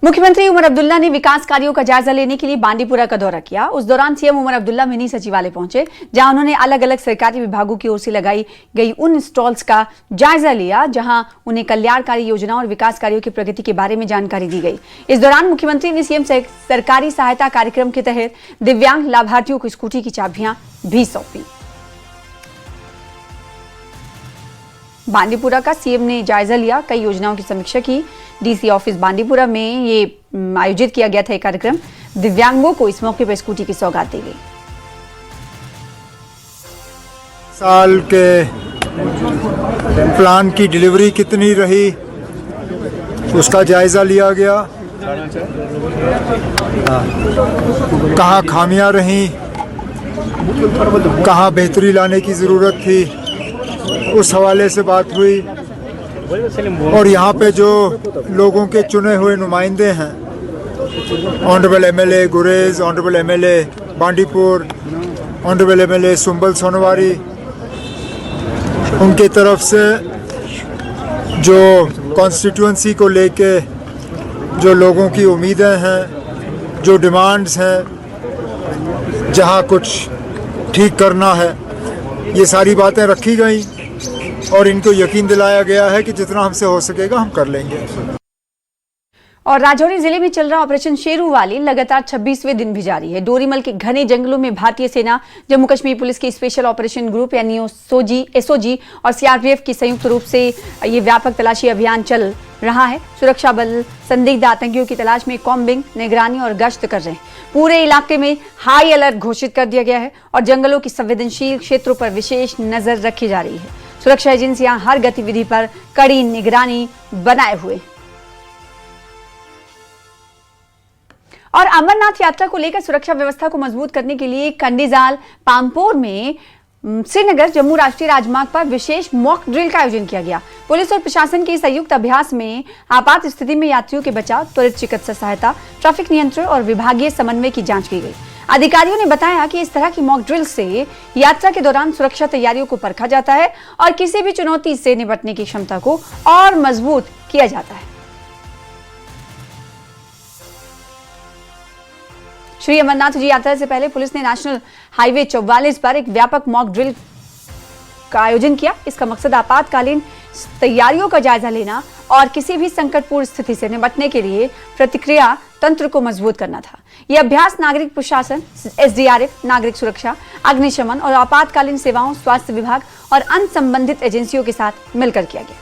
मुख्यमंत्री उमर अब्दुल्ला ने विकास कार्यों का जायजा लेने के लिए बांडीपुरा का दौरा किया। उस दौरान सीएम उमर अब्दुल्ला मिनी सचिवालय पहुंचे, जहां उन्होंने अलग अलग सरकारी विभागों की ओर से लगाई गई उन स्टॉल्स का जायजा लिया जहां उन्हें कल्याणकारी योजनाओं और विकास कार्यों की प्रगति के बारे में जानकारी दी गई। इस दौरान मुख्यमंत्री ने सीएम सरकारी सहायता कार्यक्रम के तहत दिव्यांग लाभार्थियों को स्कूटी की चाबियां भी सौंपी। बांडीपुरा का सीएम ने जायजा लिया, कई योजनाओं की समीक्षा की। डीसी ऑफिस बांडीपुरा में ये आयोजित किया गया था एक कार्यक्रम। दिव्यांगों को इस मौके पर स्कूटी की सौगात दी गई। साल के प्लान की डिलीवरी कितनी रही, उसका जायजा लिया गया। कहाँ खामियां रहीं, कहाँ बेहतरी लाने की ज़रूरत थी, उस हवाले से बात हुई। और यहाँ पे जो लोगों के चुने हुए नुमाइंदे हैं, honourable MLA Gurez, honourable MLA Bandipur, honourable MLA Sumbal Sonawari, उनके तरफ से जो कॉन्स्टिट्यूंसी को लेके जो लोगों की उम्मीदें हैं, जो डिमांड्स हैं, जहाँ कुछ ठीक करना है, ये सारी बातें रखी गई और इनको यकीन दिलाया गया है कि जितना हमसे हो सकेगा हम कर लेंगे। और राजौरी जिले में चल रहा ऑपरेशन शेरू वाली लगातार 26वें दिन भी जारी है। डोरीमल के घने जंगलों में भारतीय सेना, जम्मू कश्मीर पुलिस की स्पेशल ऑपरेशन ग्रुप यानी एसओजी और सीआरपीएफ की संयुक्त रूप से ये व्यापक तलाशी अभियान चल रहा है। सुरक्षा बल संदिग्ध आतंकियों की तलाश में कॉम्बिंग, निगरानी और गश्त कर रहे हैं। पूरे इलाके में हाई अलर्ट घोषित कर दिया गया है और जंगलों की संवेदनशील क्षेत्रों पर विशेष नजर रखी जा रही है। सुरक्षा एजेंसियां हर गतिविधि पर कड़ी निगरानी बनाए हुए। और अमरनाथ यात्रा को लेकर सुरक्षा व्यवस्था को मजबूत करने के लिए कंडीजाल पामपोर में श्रीनगर जम्मू राष्ट्रीय राजमार्ग पर विशेष मॉक ड्रिल का आयोजन किया गया। पुलिस और प्रशासन के संयुक्त अभ्यास में आपात स्थिति में यात्रियों के बचाव, त्वरित चिकित्सा सहायता, ट्रैफिक नियंत्रण और विभागीय समन्वय की जांच की गई। अधिकारियों ने बताया कि इस तरह की मॉक ड्रिल से यात्रा के दौरान सुरक्षा तैयारियों को परखा जाता है और किसी भी चुनौती से निपटने की क्षमता को और मजबूत किया जाता है। श्री अमरनाथ जी यात्रा से पहले पुलिस ने नेशनल हाईवे 44 पर एक व्यापक मॉक ड्रिल का आयोजन किया। इसका मकसद आपातकालीन तैयारियों का जायजा लेना और किसी भी संकटपूर्ण स्थिति से निपटने के लिए प्रतिक्रिया तंत्र को मजबूत करना था। यह अभ्यास नागरिक प्रशासन, एसडीआरएफ, नागरिक सुरक्षा, अग्निशमन और आपातकालीन सेवाओं, स्वास्थ्य विभाग और अन्य संबंधित एजेंसियों के साथ मिलकर किया गया।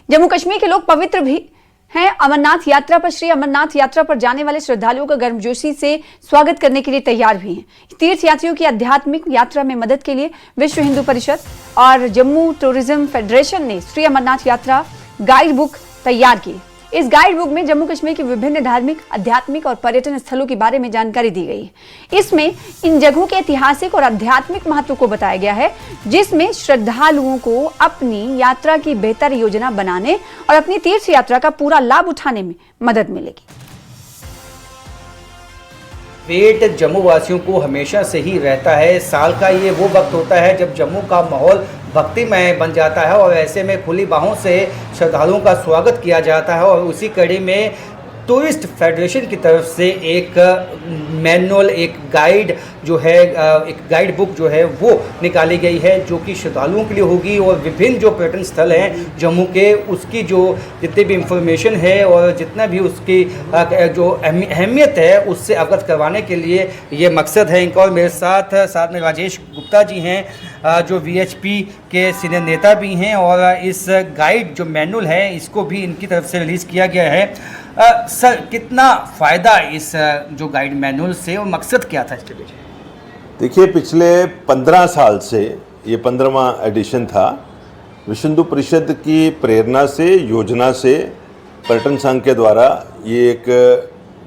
जम्मू कश्मीर के लोग पवित्र भी हैं। अमरनाथ यात्रा पर श्री अमरनाथ यात्रा पर जाने वाले श्रद्धालुओं का गर्मजोशी से स्वागत करने के लिए तैयार भी हैं। तीर्थ यात्रियों की आध्यात्मिक यात्रा में मदद के लिए विश्व हिंदू परिषद और जम्मू टूरिज्म फेडरेशन ने श्री अमरनाथ यात्रा गाइड बुक तैयार की। इस गाइड बुक में जम्मू कश्मीर के विभिन्न धार्मिक, आध्यात्मिक और पर्यटन स्थलों के बारे में जानकारी दी गई है। इसमें इन जगहों के ऐतिहासिक और आध्यात्मिक महत्व को बताया गया है, जिसमें श्रद्धालुओं को अपनी यात्रा की बेहतर योजना बनाने और अपनी तीर्थ यात्रा का पूरा लाभ उठाने में मदद मिलेगी। वेट जम्मू वासियों को हमेशा से ही रहता है। साल का ये वो वक्त होता है जब जम्मू का माहौल भक्तिमय बन जाता है और ऐसे में खुली बाहों से श्रद्धालुओं का स्वागत किया जाता है। और उसी कड़ी में टूरिस्ट फेडरेशन की तरफ से एक मैनुअल, एक गाइड जो है, एक गाइड बुक जो है वो निकाली गई है, जो कि श्रद्धालुओं के लिए होगी और विभिन्न जो पर्यटन स्थल हैं जम्मू के, उसकी जो जितनी भी इंफॉर्मेशन है और जितना भी उसकी जो अहमियत है उससे अवगत करवाने के लिए ये मकसद है इनका। और मेरे साथ में राजेश गुप्ता जी हैं, जो वीएचपी के सीनियर नेता भी हैं, और इस गाइड जो मैनुअल है इसको भी इनकी तरफ से रिलीज़ किया गया है। सर, कितना फ़ायदा इस जो गाइड मैनुअल से, और मकसद क्या था इसके पीछे? देखिए, पिछले 15 साल से ये 15वां एडिशन था। विश्व हिंदू परिषद की प्रेरणा से, योजना से, पर्यटन संघ के द्वारा ये एक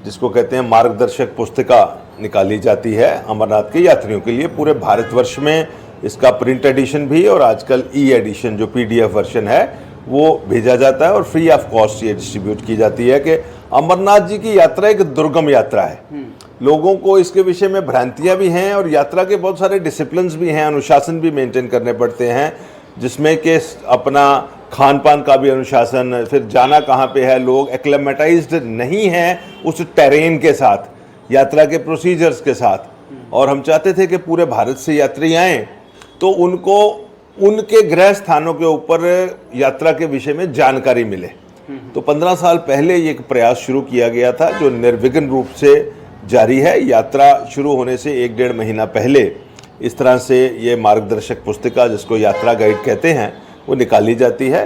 जिसको कहते हैं मार्गदर्शक पुस्तिका निकाली जाती है अमरनाथ के यात्रियों के लिए। पूरे भारतवर्ष में इसका प्रिंट एडिशन भी और आजकल ई एडिशन जो PDF वर्जन है वो भेजा जाता है और फ्री ऑफ कॉस्ट ये डिस्ट्रीब्यूट की जाती है कि अमरनाथ जी की यात्रा एक दुर्गम यात्रा है। लोगों को इसके विषय में भ्रांतियां भी हैं और यात्रा के बहुत सारे डिसिप्लिन्स भी हैं, अनुशासन भी मेंटेन करने पड़ते हैं, जिसमें कि अपना खान पान का भी अनुशासन, फिर जाना कहाँ पे है, लोग एक्लेमेटाइज्ड नहीं हैं उस टेरेन के साथ, यात्रा के प्रोसीजर्स के साथ। और हम चाहते थे कि पूरे भारत से यात्री आएँ तो उनको उनके गृह स्थानों के ऊपर यात्रा के विषय में जानकारी मिले। तो 15 साल पहले ये एक प्रयास शुरू किया गया था जो निर्विघ्न रूप से जारी है। यात्रा शुरू होने से 1-1.5 महीना पहले इस तरह से ये मार्गदर्शक पुस्तिका, जिसको यात्रा गाइड कहते हैं, वो निकाली जाती है।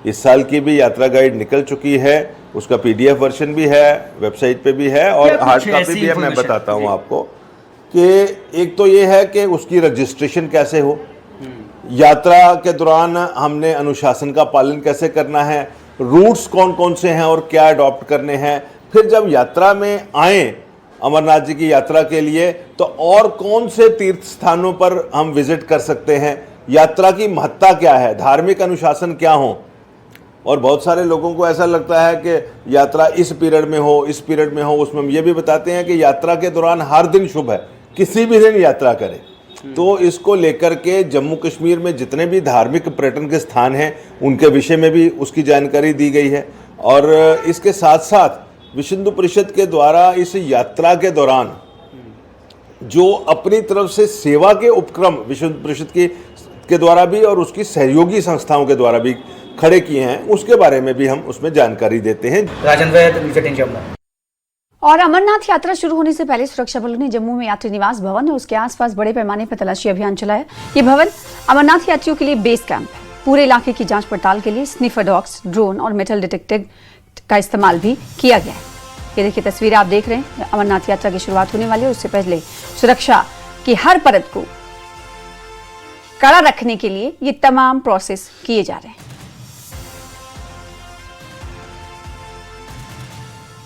इस साल की भी यात्रा गाइड निकल चुकी है, उसका PDF वर्जन भी है, वेबसाइट पे भी है और हार्ड कॉपी भी है। मैं बताता हूँ आपको कि एक तो ये है कि उसकी रजिस्ट्रेशन कैसे हो, यात्रा के दौरान हमने अनुशासन का पालन कैसे करना है, रूट्स कौन कौन से हैं और क्या अडॉप्ट करने हैं, फिर जब यात्रा में आए अमरनाथ जी की यात्रा के लिए तो और कौन से तीर्थ स्थानों पर हम विजिट कर सकते हैं, यात्रा की महत्ता क्या है, धार्मिक अनुशासन क्या हो। और बहुत सारे लोगों को ऐसा लगता है कि यात्रा इस पीरियड में हो, इस पीरियड में हो। उसमें हम ये भी बताते हैं कि यात्रा के दौरान हर दिन शुभ है, किसी भी दिन यात्रा करें। तो इसको लेकर के जम्मू कश्मीर में जितने भी धार्मिक पर्यटन के स्थान हैं उनके विषय में भी उसकी जानकारी दी गई है। और इसके साथ साथ विश्व हिंदू परिषद के द्वारा इस यात्रा के दौरान जो अपनी तरफ से सेवा के उपक्रम विश्व हिंदू परिषद के द्वारा भी और उसकी सहयोगी संस्थाओं के द्वारा भी खड़े किए हैं, उसके बारे में भी हम उसमें जानकारी देते हैं। राजन वैद, न्यूज़ 18 जम्मू। और अमरनाथ यात्रा शुरू होने से पहले सुरक्षा बलों ने जम्मू में यात्री निवास भवन और उसके आसपास बड़े पैमाने पर तलाशी अभियान चलाया। ये भवन अमरनाथ यात्रियों के लिए बेस कैंप है। पूरे इलाके की जांच पड़ताल के लिए स्निफर डॉग्स, ड्रोन और मेटल डिटेक्टर का इस्तेमाल भी किया गया है। ये देखिए तस्वीरें आप देख रहे हैं, अमरनाथ यात्रा की शुरुआत होने वाली है, उससे पहले सुरक्षा की हर परत को कड़ा रखने के लिए ये तमाम प्रोसेस किए जा रहे हैं।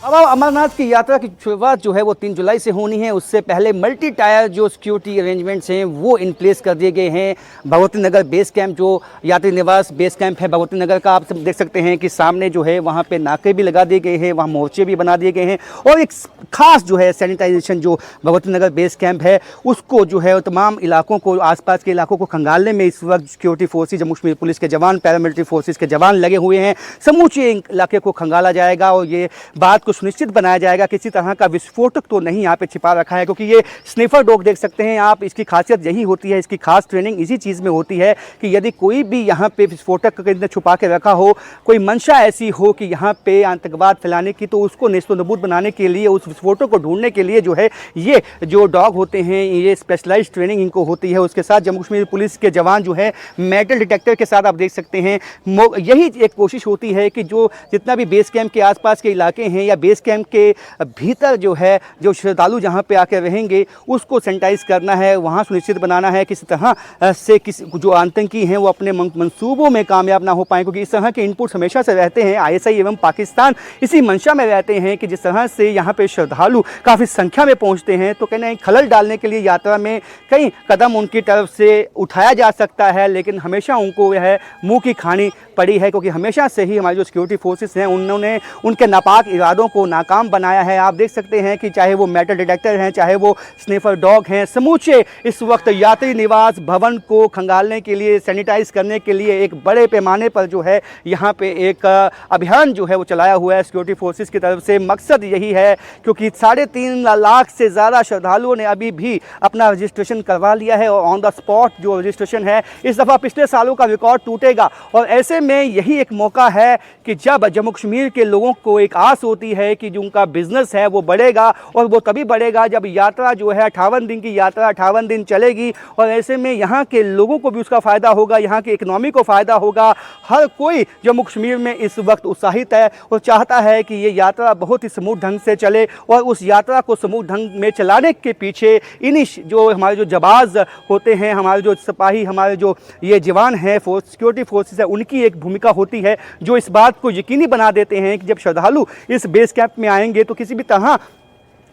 अब अमरनाथ की यात्रा की शुरुआत जो है वो 3 जुलाई से होनी है। उससे पहले मल्टी टायर जो सिक्योरिटी अरेंजमेंट्स हैं वो इन प्लेस कर दिए गए हैं। भगवती नगर बेस कैंप जो यात्री निवास बेस कैंप है भगवती नगर का, आप सब देख सकते हैं कि सामने जो है वहाँ पे नाके भी लगा दिए गए हैं, वहाँ मोर्चे भी बना दिए गए हैं और एक खास जो है सैनिटाइजेशन जो भगवती नगर बेस कैंप है उसको जो है तमाम इलाकों को, आसपास के इलाकों को खंगालने में इस वक्त security forces, Jammu Kashmir police के जवान, पैरामिलिट्री फोर्सेज के जवान लगे हुए हैं। समूचे इलाके को खंगाला जाएगा और ये बात को सुनिश्चित बनाया जाएगा किसी तरह का विस्फोटक तो नहीं यहाँ पे छिपा रखा है, क्योंकि ये स्निफर डॉग देख सकते हैं आप, इसकी खासियत यही होती है, इसकी खास ट्रेनिंग इसी चीज़ में होती है कि यदि कोई भी यहाँ पे विस्फोटक के अंदर छुपा के रखा हो, कोई मंशा ऐसी हो कि यहाँ पे आतंकवाद फैलाने की, तो उसको नेस्तनाबूद बनाने के लिए, उस विस्फोटक को ढूंढने के लिए जो है ये जो डॉग होते हैं ये स्पेशलाइज्ड ट्रेनिंग इनको होती है। उसके साथ जम्मू कश्मीर पुलिस के जवान जो है मेटल डिटेक्टर के साथ आप देख सकते हैं, यही एक कोशिश होती है कि जो जितना भी बेस कैंप के आसपास के इलाके हैं या बेस कैंप के भीतर जो है जो श्रद्धालु जहाँ पे आकर रहेंगे उसको सैनिटाइज करना है, वहाँ सुनिश्चित बनाना है किसी तरह से किसी जो आतंकी हैं वो अपने मंसूबों में कामयाब ना हो पाए, क्योंकि इस तरह के इनपुट्स हमेशा से रहते हैं। ISI एवं पाकिस्तान इसी मंशा में रहते हैं कि जिस तरह से यहाँ पे श्रद्धालु काफ़ी संख्या में पहुँचते हैं तो कहना है खलल डालने के लिए यात्रा में कई कदम उनकी तरफ से उठाया जा सकता है, लेकिन हमेशा उनको यह मुँह की खानी पड़ी है, क्योंकि हमेशा से ही हमारी जो सिक्योरिटी फोर्सेस हैं उन्होंने उनके नापाक इरादों को नाकाम बनाया है। आप देख सकते हैं कि चाहे वो मेटल डिटेक्टर हैं, चाहे वो स्निफर डॉग हैं, समूचे इस वक्त यात्री निवास भवन को खंगालने के लिए, सैनिटाइज करने के लिए एक बड़े पैमाने पर जो है यहाँ पे एक अभियान जो है वो चलाया हुआ है सिक्योरिटी फोर्सेस की तरफ से। मकसद यही है क्योंकि 3.5 लाख से ज़्यादा श्रद्धालुओं ने अभी भी अपना रजिस्ट्रेशन करवा लिया है और ऑन द स्पॉट जो रजिस्ट्रेशन है इस दफ़ा पिछले सालों का रिकॉर्ड टूटेगा। और ऐसे में यही एक मौका है कि जब जम्मू कश्मीर के लोगों को एक आस होती है कि जो उनका बिजनेस है वो बढ़ेगा, और वो तभी बढ़ेगा जब यात्रा जो है 58 दिन की यात्रा 58 दिन चलेगी, और ऐसे में यहाँ के लोगों को भी उसका फ़ायदा होगा, यहाँ की इकनॉमी को फ़ायदा होगा। हर कोई जम्मू कश्मीर में इस वक्त उत्साहित है और चाहता है कि ये यात्रा बहुत ही समूह ढंग से चले, और उस यात्रा को समूह ढंग में चलाने के पीछे इन्हीं जो हमारे जो जवाज होते हैं, हमारे जो सिपाही, हमारे जो ये जवान हैं सिक्योरिटी फोर्सेस है, उनकी एक भूमिका होती है जो इस बात को यकीनी बना देते हैं कि जब श्रद्धालु इस बेस कैंप में आएंगे तो किसी भी तरह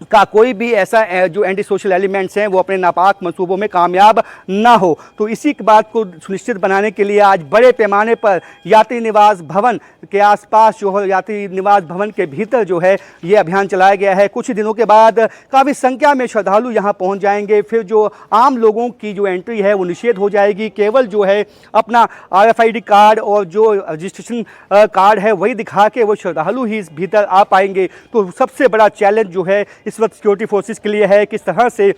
का कोई भी ऐसा जो एंटी सोशल एलिमेंट्स हैं वो अपने नापाक मंसूबों में कामयाब ना हो। तो इसी बात को सुनिश्चित बनाने के लिए आज बड़े पैमाने पर यात्री निवास भवन के आसपास जो है, यात्री निवास भवन के भीतर जो है ये अभियान चलाया गया है। कुछ दिनों के बाद काफ़ी संख्या में श्रद्धालु यहाँ पहुँच जाएंगे। फिर जो आम लोगों की जो एंट्री है वो निषेध हो जाएगी। केवल जो है अपना RFID कार्ड और जो रजिस्ट्रेशन कार्ड है वही दिखा के वो श्रद्धालु ही इस भीतर आ पाएंगे। तो सबसे बड़ा चैलेंज जो है इस वक्त सिक्योरिटी फोर्सेस के लिए है, किस तरह से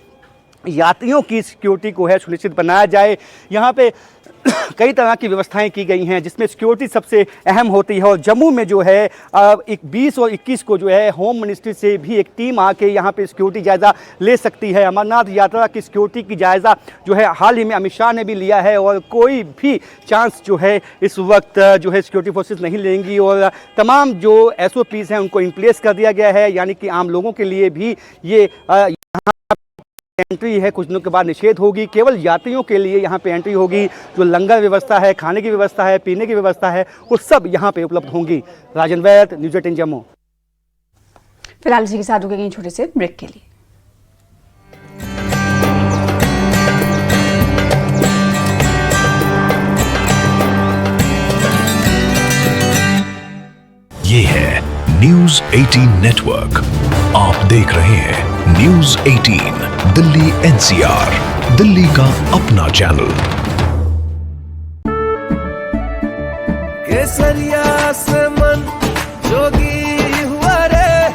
यात्रियों की सिक्योरिटी को है सुनिश्चित बनाया जाए। यहाँ पे कई तरह की व्यवस्थाएं की गई हैं जिसमें सिक्योरिटी सबसे अहम होती है। और जम्मू में जो है 20 और 21 को जो है होम मिनिस्ट्री से भी एक टीम आके यहाँ पे सिक्योरिटी जायज़ा ले सकती है। अमरनाथ यात्रा की सिक्योरिटी की जायज़ा जो है हाल ही में अमित शाह ने भी लिया है और कोई भी चांस जो है इस वक्त जो है सिक्योरिटी फोर्सेस नहीं लेंगी और तमाम जो SOPs हैं उनको इन प्लेस कर दिया गया है। यानी कि आम लोगों के लिए भी ये एंट्री है कुछ दिनों के बाद निषेध होगी। केवल यात्रियों के लिए यहाँ पे एंट्री होगी। जो लंगर व्यवस्था है, खाने की व्यवस्था है, पीने की व्यवस्था है, वो सब यहाँ पे उपलब्ध होंगी। राजन वैद, न्यूज़ 18 जम्मू। फिलहाल इसी के साथ रुकेंगे छोटे से ब्रेक के लिए। ये है न्यूज़ 18 नेटवर्क। आप देख रहे हैं न्यूज़ 18 दिल्ली NCR, दिल्ली का अपना चैनल। केसरिया से मन जोगी हुआ रे,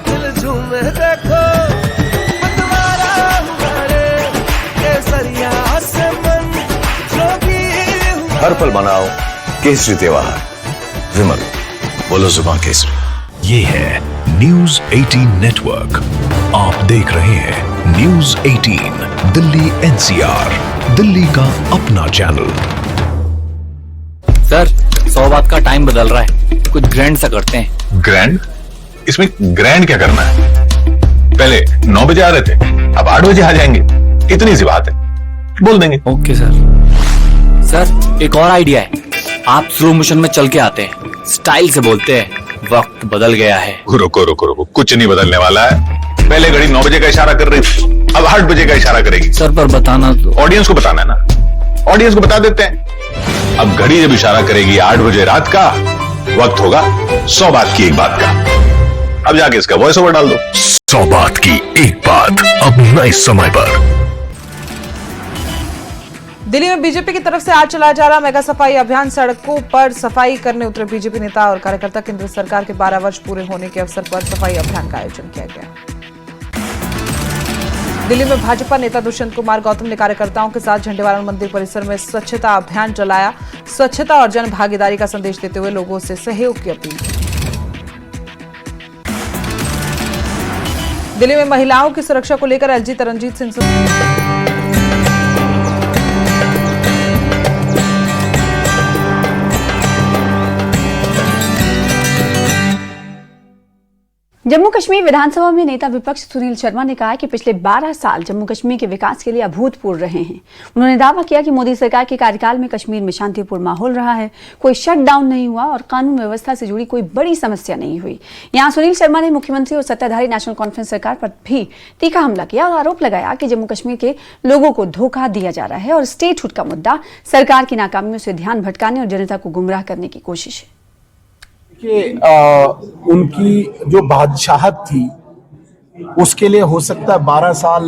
दिल झूमे देखो मतवारा हुआ रे। केसरिया से मन जोगी हुआ। हर पल मनाओ केसरी त्योहार। विमल, बोलो जुबान केसरी। ये है न्यूज़ 18 नेटवर्क। आप देख रहे हैं न्यूज़ 18 दिल्ली NCR, दिल्ली का अपना चैनल। सर 100 बात का टाइम बदल रहा है, कुछ ग्रैंड सा करते हैं। ग्रैंड? इसमें ग्रैंड क्या करना है? पहले 9 बजे आ रहे थे, अब 8 बजे आ जाएंगे। इतनी सी बात है, बोल देंगे। Okay sir. सर एक और आइडिया है, आप स्लो मोशन में चल के आते हैं, स्टाइल से बोलते हैं वक्त बदल गया है। रुको रुको रुको, कुछ नहीं बदलने वाला है। पहले घड़ी 9 बजे का इशारा कर रही थी, अब 8 बजे का इशारा करेगी। सर पर बताना तो ऑडियंस को बताना है ना, ऑडियंस को बता देते हैं। अब घड़ी जब इशारा करेगी 8 बजे रात का, वक्त होगा 100 बात की एक बात का। अब जाके इसका वॉइस ओवर डाल दो। 100 बात की एक बात, अब नए समय पर। दिल्ली में बीजेपी की तरफ से आज चलाया जा रहा मेगा सफाई अभियान। सड़कों पर सफाई करने उतरे बीजेपी नेता और कार्यकर्ता केंद्र सरकार के 12 वर्ष पूरे होने के अवसर पर सफाई अभियान का आयोजन किया गया। दिल्ली में भाजपा नेता दुष्यंत कुमार गौतम ने कार्यकर्ताओं के साथ झंडेवालन मंदिर परिसर में स्वच्छता अभियान चलाया। स्वच्छता और जन भागीदारी का संदेश देते हुए लोगों से सहयोग की अपील की। दिल्ली में महिलाओं की सुरक्षा को लेकर LG तरनजीत सिंह जम्मू कश्मीर विधानसभा में नेता विपक्ष सुनील शर्मा ने कहा कि पिछले 12 साल जम्मू कश्मीर के विकास के लिए अभूतपूर्व रहे हैं। उन्होंने दावा किया कि मोदी सरकार के कार्यकाल में कश्मीर में शांतिपूर्ण माहौल रहा है, कोई शटडाउन नहीं हुआ और कानून व्यवस्था से जुड़ी कोई बड़ी समस्या नहीं हुई। यहाँ सुनील शर्मा ने मुख्यमंत्री और सत्ताधारी नेशनल कॉन्फ्रेंस सरकार पर भी तीखा हमला किया और आरोप लगाया कि जम्मू कश्मीर के लोगों को धोखा दिया जा रहा है और स्टेटहुड का मुद्दा सरकार की नाकामियों से ध्यान भटकाने और जनता को गुमराह करने की कोशिश है। कि उनकी जो बादशाहत थी उसके लिए हो सकता है 12 साल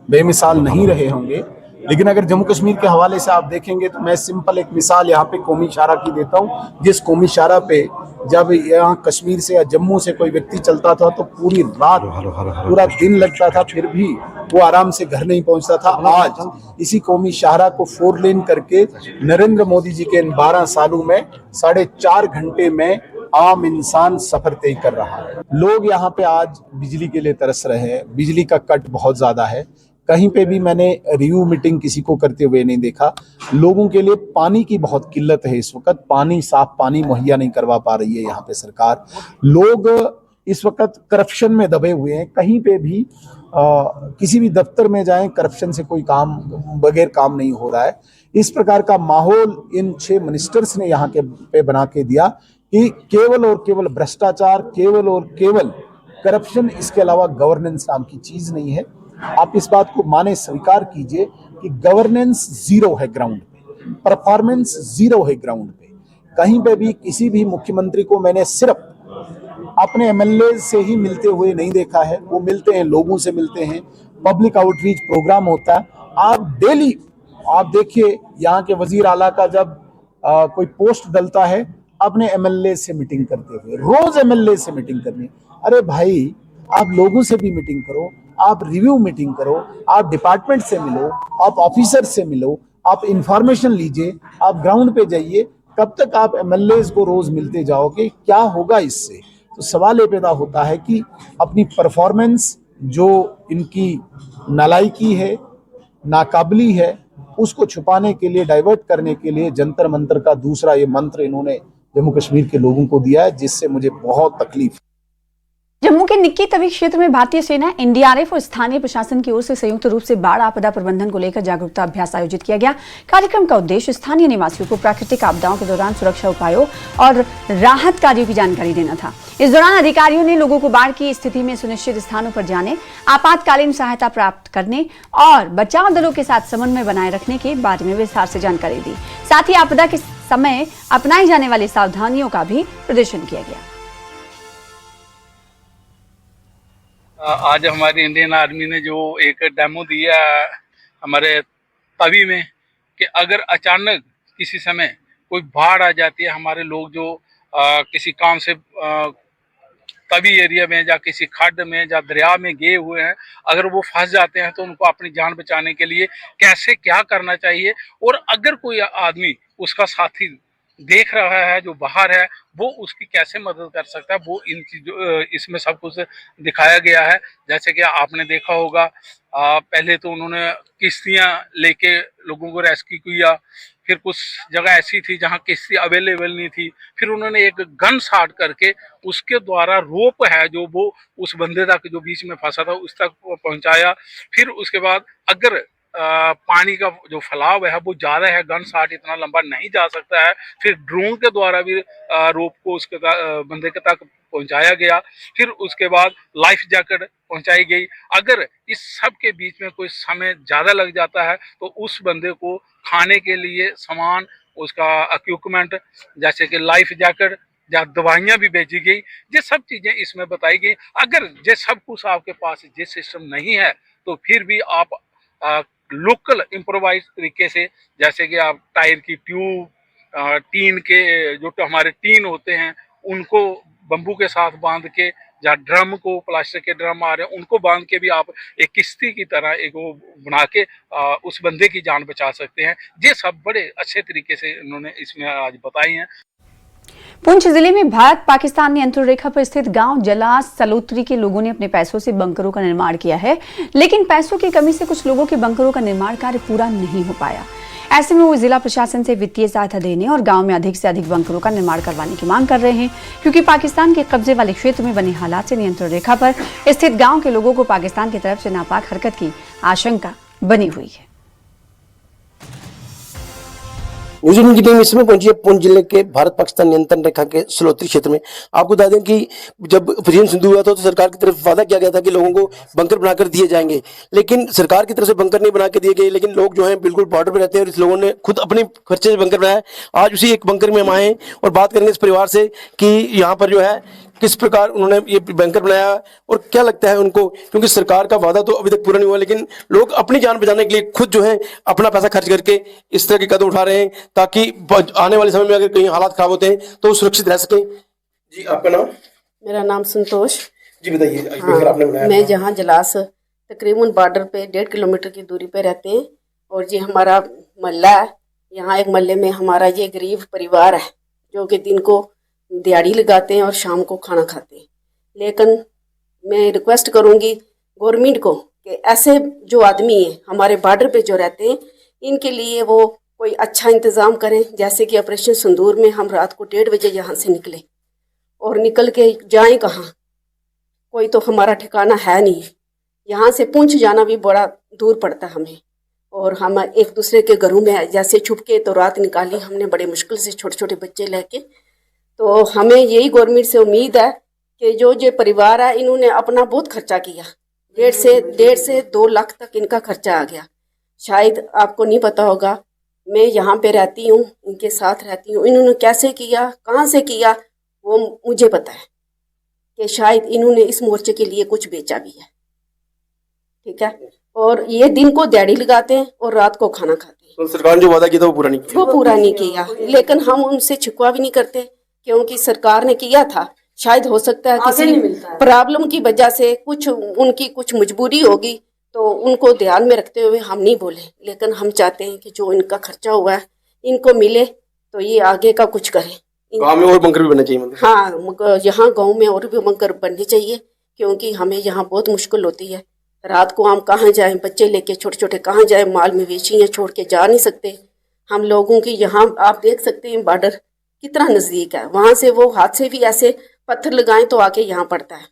बेमिसाल नहीं रहे होंगे, लेकिन अगर जम्मू कश्मीर के हवाले से आप देखेंगे तो मैं सिंपल एक मिसाल यहाँ पे कौमी इशारा की देता हूँ। जिस कौमी इशारा पे जब यहाँ कश्मीर से या जम्मू से कोई व्यक्ति चलता था तो पूरी रात पूरा दिन लगता था, फिर भी वो आराम से घर नहीं पहुंचता था। आज इसी कौमी इशारा को 4 लेन करके नरेंद्र मोदी जी के इन 12 सालों में 4.5 घंटे में आम इंसान सफर तय कर रहा है। लोग यहाँ पे आज बिजली के लिए तरस रहे हैं, बिजली का कट बहुत ज्यादा है। कहीं पे भी मैंने रिव्यू मीटिंग किसी को करते हुए नहीं देखा। लोगों के लिए पानी की बहुत किल्लत है इस वक्त, पानी साफ पानी मुहैया नहीं करवा पा रही है यहाँ पे सरकार। लोग इस वक्त करप्शन में दबे हुए हैं। कहीं पे भी किसी भी दफ्तर में जाएं, करप्शन से कोई काम बगैर काम नहीं हो रहा है। इस प्रकार का माहौल इन 6 मिनिस्टर्स ने यहाँ के पे बना के दिया कि केवल और केवल भ्रष्टाचार, केवल और केवल करप्शन, इसके अलावा गवर्नेंस नाम की चीज नहीं है। आप इस बात को माने, स्वीकार कीजिए कि गवर्नेंस जीरो है ग्राउंड पे, परफॉर्मेंस जीरो है ग्राउंड पे। कहीं पे भी किसी भी मुख्यमंत्री को मैंने सिर्फ अपने एमएलए से ही मिलते हुए नहीं देखा है। वो मिलते हैं, लोगों से मिलते हैं, पब्लिक आउटरीच प्रोग्राम होता है। आप डेली आप देखिए, यहाँ के वजीर आला का जब कोई पोस्ट डलता है, अपने एमएलए से मीटिंग करते हुए, रोज एमएलए से मीटिंग करनी। अरे भाई, आप लोगों से भी मीटिंग करो, आप रिव्यू मीटिंग करो, आप डिपार्टमेंट से मिलो, आप ऑफिसर से मिलो, आप इंफॉर्मेशन लीजिए, आप ग्राउंड पे जाइए। कब तक आप एमएलए को रोज मिलते जाओगे? क्या होगा इससे? तो सवाल ये पैदा होता है कि अपनी परफॉर्मेंस, जो इनकी नालायकी है, नाकाबिली है, उसको छुपाने के लिए, डाइवर्ट करने के लिए जंतर मंतर का दूसरा ये मंत्र इन्होंने जम्मू कश्मीर के लोगों को दिया है, जिससे मुझे बहुत तकलीफ। जम्मू के निक्की तवी क्षेत्र में भारतीय सेना, एनडीआरएफ और स्थानीय प्रशासन की ओर से संयुक्त रूप से बाढ़ आपदा प्रबंधन को लेकर जागरूकता अभ्यास आयोजित किया गया। कार्यक्रम का उद्देश्य स्थानीय निवासियों को प्राकृतिक आपदाओं के दौरान सुरक्षा उपायों और राहत कार्यों की जानकारी देना था। इस दौरान अधिकारियों ने लोगों को बाढ़ की स्थिति में सुनिश्चित स्थानों पर जाने, आपातकालीन सहायता प्राप्त करने और बचाव दलों के साथ समन्वय बनाए रखने के बारे में विस्तार से जानकारी दी। साथ ही आपदा के समय अपनाई जाने वाली सावधानियों का भी प्रदर्शन किया गया। आज हमारी इंडियन आर्मी ने जो एक डेमो दिया हमारे तवी में, कि अगर अचानक किसी समय कोई बाढ़ आ जाती है, हमारे लोग जो किसी काम से तवी एरिया में या किसी खड्ड में या दरिया में गए हुए हैं, अगर वो फंस जाते हैं तो उनको अपनी जान बचाने के लिए कैसे क्या करना चाहिए, और अगर कोई आदमी उसका साथी देख रहा है जो बाहर है, वो उसकी कैसे मदद कर सकता है, वो इन चीजों इसमें सब कुछ दिखाया गया है। जैसे कि आपने देखा होगा, पहले तो उन्होंने किश्तियां लेके लोगों को रेस्क्यू किया, फिर कुछ जगह ऐसी थी जहां किश्ती अवेलेबल नहीं थी, फिर उन्होंने एक गन शॉट करके उसके द्वारा रोप है जो वो उस बंदे तक जो बीच में फंसा था उस तक पहुंचाया। फिर उसके बाद अगर पानी का जो फैलाव है वो ज़्यादा है, गन शॉट इतना लंबा नहीं जा सकता है, फिर ड्रोन के द्वारा भी रोप को उसके बंदे के तक पहुंचाया गया। फिर उसके बाद लाइफ जैकेट पहुंचाई गई। अगर इस सब के बीच में कोई समय ज़्यादा लग जाता है तो उस बंदे को खाने के लिए सामान, उसका इक्विपमेंट जैसे कि लाइफ जैकेट या दवाइयाँ भी भेजी गई। ये सब चीज़ें इसमें बताई गई। अगर ये सब कुछ आपके पास ये सिस्टम नहीं है तो फिर भी आप लोकल इम्प्रोवाइज तरीके से, जैसे कि आप टायर की ट्यूब, टीन के जो हमारे टीन होते हैं उनको बम्बू के साथ बांध के, या ड्रम को, प्लास्टिक के ड्रम आ रहे हैं उनको बांध के भी आप एक किश्ती की तरह एक वो बना के उस बंदे की जान बचा सकते हैं। ये सब बड़े अच्छे तरीके से इन्होंने इसमें आज बताई हैं। पुंछ जिले में भारत पाकिस्तान नियंत्रण रेखा पर स्थित गांव जलास सलोत्री के लोगों ने अपने पैसों से बंकरों का निर्माण किया है, लेकिन पैसों की कमी से कुछ लोगों के बंकरों का निर्माण कार्य पूरा नहीं हो पाया। ऐसे में वो जिला प्रशासन से वित्तीय सहायता देने और गांव में अधिक से अधिक बंकरों का निर्माण करवाने की मांग कर रहे हैं, क्योंकि पाकिस्तान के कब्जे वाले क्षेत्र में बने हालात से नियंत्रण रेखा पर स्थित गांव के लोगों को पाकिस्तान की तरफ से नापाक हरकत की आशंका बनी हुई है। न्यूज़ की टीम इसमें पहुंची है पुंछ जिले के भारत पाकिस्तान नियंत्रण रेखा के सलोत्री क्षेत्र में। आपको बता दें कि जब ऑपरेशन सिंधु हुआ था तो सरकार की तरफ वादा किया गया था कि लोगों को बंकर बनाकर दिए जाएंगे, लेकिन सरकार की तरफ से बंकर नहीं बना के दिए गए, लेकिन लोग जो हैं बिल्कुल बॉर्डर पे रहते हैं और इस लोगों ने खुद अपने खर्चे से बंकर बनाया। आज उसी एक बंकर में हम आए और बात करेंगे इस परिवार से कि यहाँ पर जो है किस प्रकार उन्होंने ये बंकर बनाया और क्या लगता है उनको, क्योंकि सरकार का वादा तो अभी तक पूरा नहीं हुआ, लेकिन लोग अपनी जान बचाने के लिए खुद जो है अपना पैसा खर्च करके इस तरह के कदम उठा रहे हैं ताकि आने वाले समय में अगर कहीं हालात खराब होते हैं तो सुरक्षित रह सकें। जी आपका नाम? मेरा नाम संतोष। जी बताइए। हाँ, आपने बनाया मैं जहाँ जलास तकरीबन बॉर्डर पे 1.5 किलोमीटर की दूरी पे रहते हैं और ये हमारा मोहल्ला है। यहाँ एक मोहल्ले में हमारा ये गरीब परिवार है जो कि दिन को दिहाड़ी लगाते हैं और शाम को खाना खाते हैं। लेकिन मैं रिक्वेस्ट करूंगी गवर्नमेंट को कि ऐसे जो आदमी हैं हमारे बॉर्डर पे जो रहते हैं इनके लिए वो कोई अच्छा इंतज़ाम करें। जैसे कि ऑपरेशन सिंदूर में हम रात को 1:30 बजे यहाँ से निकले और निकल के जाएं कहाँ, कोई तो हमारा ठिकाना है नहीं। यहाँ से पुंछ जाना भी बड़ा दूर पड़ता हमें और हम एक दूसरे के घरों में जैसे छुप के तो रात निकाली हमने बड़े मुश्किल से, छोटे छोटे बच्चे लेके। तो हमें यही गवर्नमेंट से उम्मीद है कि जो परिवार है इन्होंने अपना बहुत खर्चा किया, 1.5 से 2 लाख तक इनका खर्चा आ गया। शायद आपको नहीं पता होगा, मैं यहाँ पे रहती हूँ, इनके साथ रहती हूँ। इन्होंने कैसे किया, कहाँ से किया, वो मुझे पता है कि शायद इन्होंने इस मोर्चे के लिए कुछ बेचा भी है, ठीक है। और ये दिन को दिहाड़ी लगाते हैं और रात को खाना खाते हैं। तो सरकार ने जो वादा किया था वो पूरा नहीं किया। वो पूरा नहीं किया, लेकिन हम उनसे छिकवा भी नहीं करते, क्योंकि सरकार ने किया था। शायद हो सकता है किसी प्रॉब्लम की वजह से उनकी कुछ मजबूरी होगी, तो उनको ध्यान में रखते हुए हम नहीं बोले। लेकिन हम चाहते हैं कि जो इनका खर्चा हुआ है इनको मिले, तो ये आगे का कुछ करें। गाँव में और बंकर भी बनने चाहिए। हाँ, यहाँ गाँव में और भी बंकर बनने चाहिए, क्योंकि हमें यहाँ बहुत मुश्किल होती है। रात को हम कहाँ जाएं, बच्चे लेके छोटे छोटे कहाँ जाएं, माल मवेशियाँ छोड़ के जा नहीं सकते। हम लोगों की यहाँ आप देख सकते हैं बॉर्डर कितना नज़दीक है, वहाँ से वो हाथ से भी ऐसे पत्थर लगाएं तो आके यहाँ पड़ता है,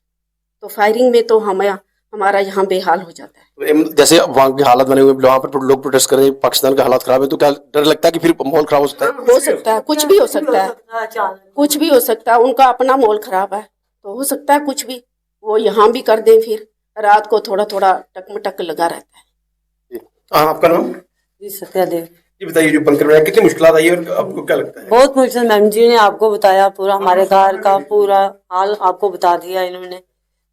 तो फायरिंग में तो हमारा यहाँ बेहाल हो जाता है। जैसे वहाँ के हालात बने हुए, वहाँ पर लोग प्रोटेस्ट कर रहे हैं, पाकिस्तान का हालात खराब है, तो क्या डर लगता है कि फिर माहौल खराब हो सकता है? हो सकता है, कुछ भी हो सकता है, कुछ भी हो सकता है। उनका अपना माहौल खराब है, तो हो सकता है कुछ भी वो यहाँ भी कर दें। फिर रात को थोड़ा थोड़ा टकमटक लगा रहता है। आपका नाम? जी सत्या देव। ये बताइए, जो बंकर बनाया कितनी मुश्किल आई और आपको क्या लगता है? बहुत मुश्किल, मैम जी ने आपको बताया, पूरा हमारे घर का पूरा हाल आपको बता दिया। इन्होंने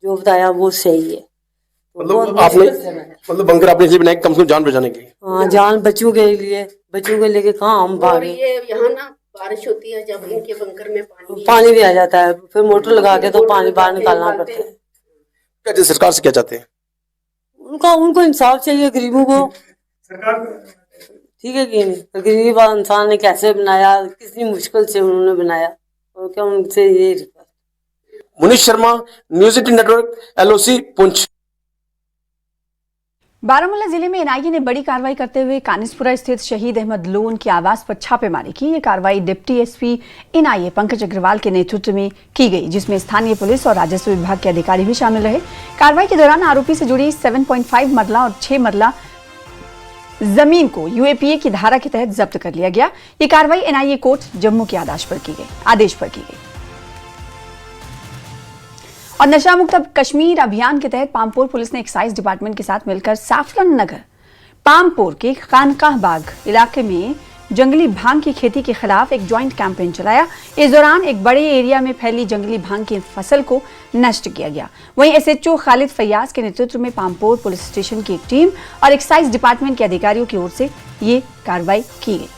जो बताया वो सही है। मतलब आपने बंकर आपने इसलिए बनाया कम से कम जान बचाने के लिए? हाँ, जान बच्चों के लिए, बच्चों को लेके कहाँ हम भागे। ये यहाँ ना बारिश होती है, जब इनके बंकर में पानी भी आ जाता है, फिर मोटर लगा के तो पानी बाहर निकालना पड़ता है। क्या सरकार से क्या चाहते हैं? उनको इंसाफ चाहिए गरीबों को, ठीक है कि नहीं? गरीब इंसान ने कैसे बनाया, कितनी मुश्किल से उन्होंने बनाया, और क्या उनसे ये। Munish Sharma, news 18 network, LOC Poonch. Baramulla जिले में एनआईए ने बड़ी कार्रवाई करते हुए कानिसपुरा स्थित शहीद अहमद लोन के आवास पर छापेमारी की। ये कार्रवाई deputy SP NIA Pankaj Agarwal के नेतृत्व में की गई, जिसमें स्थानीय पुलिस और राजस्व विभाग के अधिकारी भी शामिल रहे। कार्रवाई के दौरान आरोपी से जुड़ी 7.5 मरला और 6 मरला जमीन को यूएपीए की धारा के तहत जब्त कर लिया गया। ये कार्रवाई एनआईए कोर्ट जम्मू के आदेश पर की गई। और नशा मुक्त कश्मीर अभियान के तहत पामपोर पुलिस ने एक्साइज डिपार्टमेंट के साथ मिलकर साफलन नगर पामपोर के खानकाह बाग इलाके में जंगली भांग की खेती के खिलाफ एक ज्वाइंट कैंपेन चलाया। इस दौरान एक बड़े एरिया में फैली जंगली भांग की फसल को नष्ट किया गया। वहीं एसएचओ खालिद फैयाज के नेतृत्व में पामपोर पुलिस स्टेशन की एक टीम और एक्साइज डिपार्टमेंट के अधिकारियों की ओर से ये कार्रवाई की गई।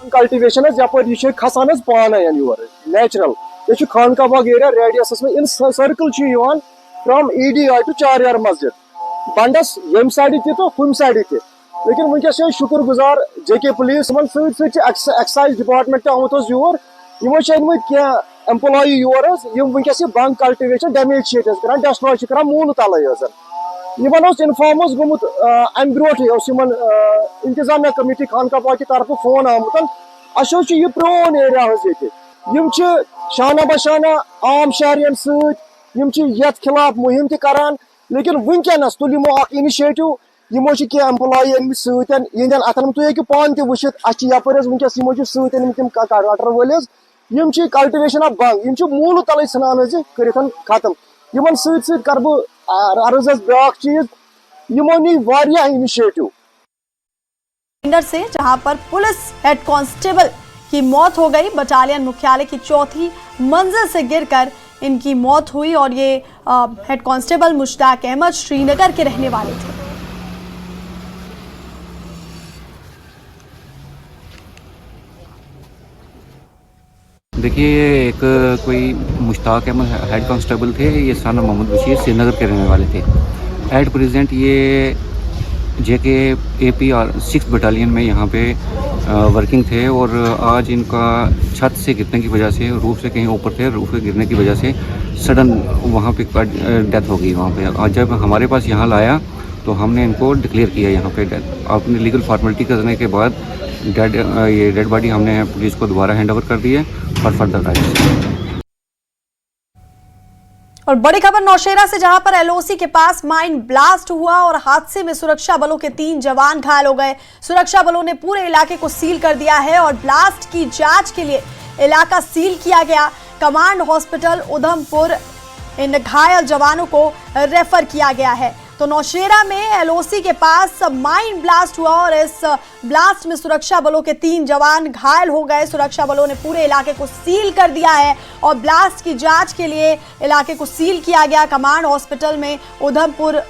कल्टिवेशन यह खसान पान योर नेचुरल यह खानका बाग एरिया रेडियस में इन सर्कल फ्रॉम EDI टू चार मस्जिद बंडस यम साइड तो हम साइड ते। लेकिन वनकस शुक्र गुजार JK पुलिस एक्साइज डिपार्टमेंट आमुत योर यमो कह एम्प्लॉय योर वनकस बंग कल्टिवेशन डैमेज कर डिस्ट्रॉय कर मूल तल इन्फॉर्म गोमुत अम ब्रोट इंतजामिया कमेटी खानका बाग की तरफ फोन आमुत अस यह प्रोन एरिया शाना बशाना आम शहरियन सत खिलाफ मुहिम करान। लेकिन वनकस तुल इनिशिएटिव यमो कह एम्प्लॉय सदन अथन तुम हेकि पान तक वुचित अपर वनकस सम कटर वल कल्टिवेशन ऑफ बंग मूल तल सान कर खत्म। यमन सत कर अर्ज ब्या चीज यमो नी वारिया इनिशिएटिव से, जहां पर पुलिस हेड कांस्टेबल की मौत हो गई। बटालियन मुख्यालय की 4थी मंजिल से गिरकर इनकी मौत हुई और ये हेड कांस्टेबल मुश्ताक अहमद श्रीनगर के रहने वाले थे। देखिए, ये एक कोई मुश्ताक अहमद हेड कांस्टेबल थे, ये सन मोहम्मद बशीर श्रीनगर के रहने वाले थे। एट प्रेजेंट ये JK AP और 6 बटालियन में यहाँ पे वर्किंग थे और आज इनका छत से गिरने की वजह से, रूफ से कहीं ऊपर थे, रूफ से गिरने की वजह से सडन वहाँ पे डेथ हो गई वहाँ पे। आज जब हमारे पास यहाँ लाया तो हमने इनको डिक्लेयर किया यहाँ पे डेथ। अपनी लीगल फॉर्मेलिटी करने के बाद ये डेड बॉडी हमने पुलिस को दोबारा हैंड ओवर कर दी है और फर्दर कार्य। और बड़ी खबर नौशेरा से, जहां पर LOC के पास माइन ब्लास्ट हुआ और हादसे में सुरक्षा बलों के 3 जवान घायल हो गए। सुरक्षा बलों ने पूरे इलाके को सील कर दिया है और ब्लास्ट की जांच के लिए इलाका सील किया गया। कमांड हॉस्पिटल उधमपुर इन घायल जवानों को रेफर किया गया है। तो नौशेरा में एलओसी के पास माइन ब्लास्ट हुआ और इस ब्लास्ट में सुरक्षा बलों के 3 जवान घायल हो गए। सुरक्षा बलों ने पूरे इलाके को सील कर दिया है और ब्लास्ट की जांच के लिए इलाके को सील किया गया। कमांड हॉस्पिटल में उधमपुर,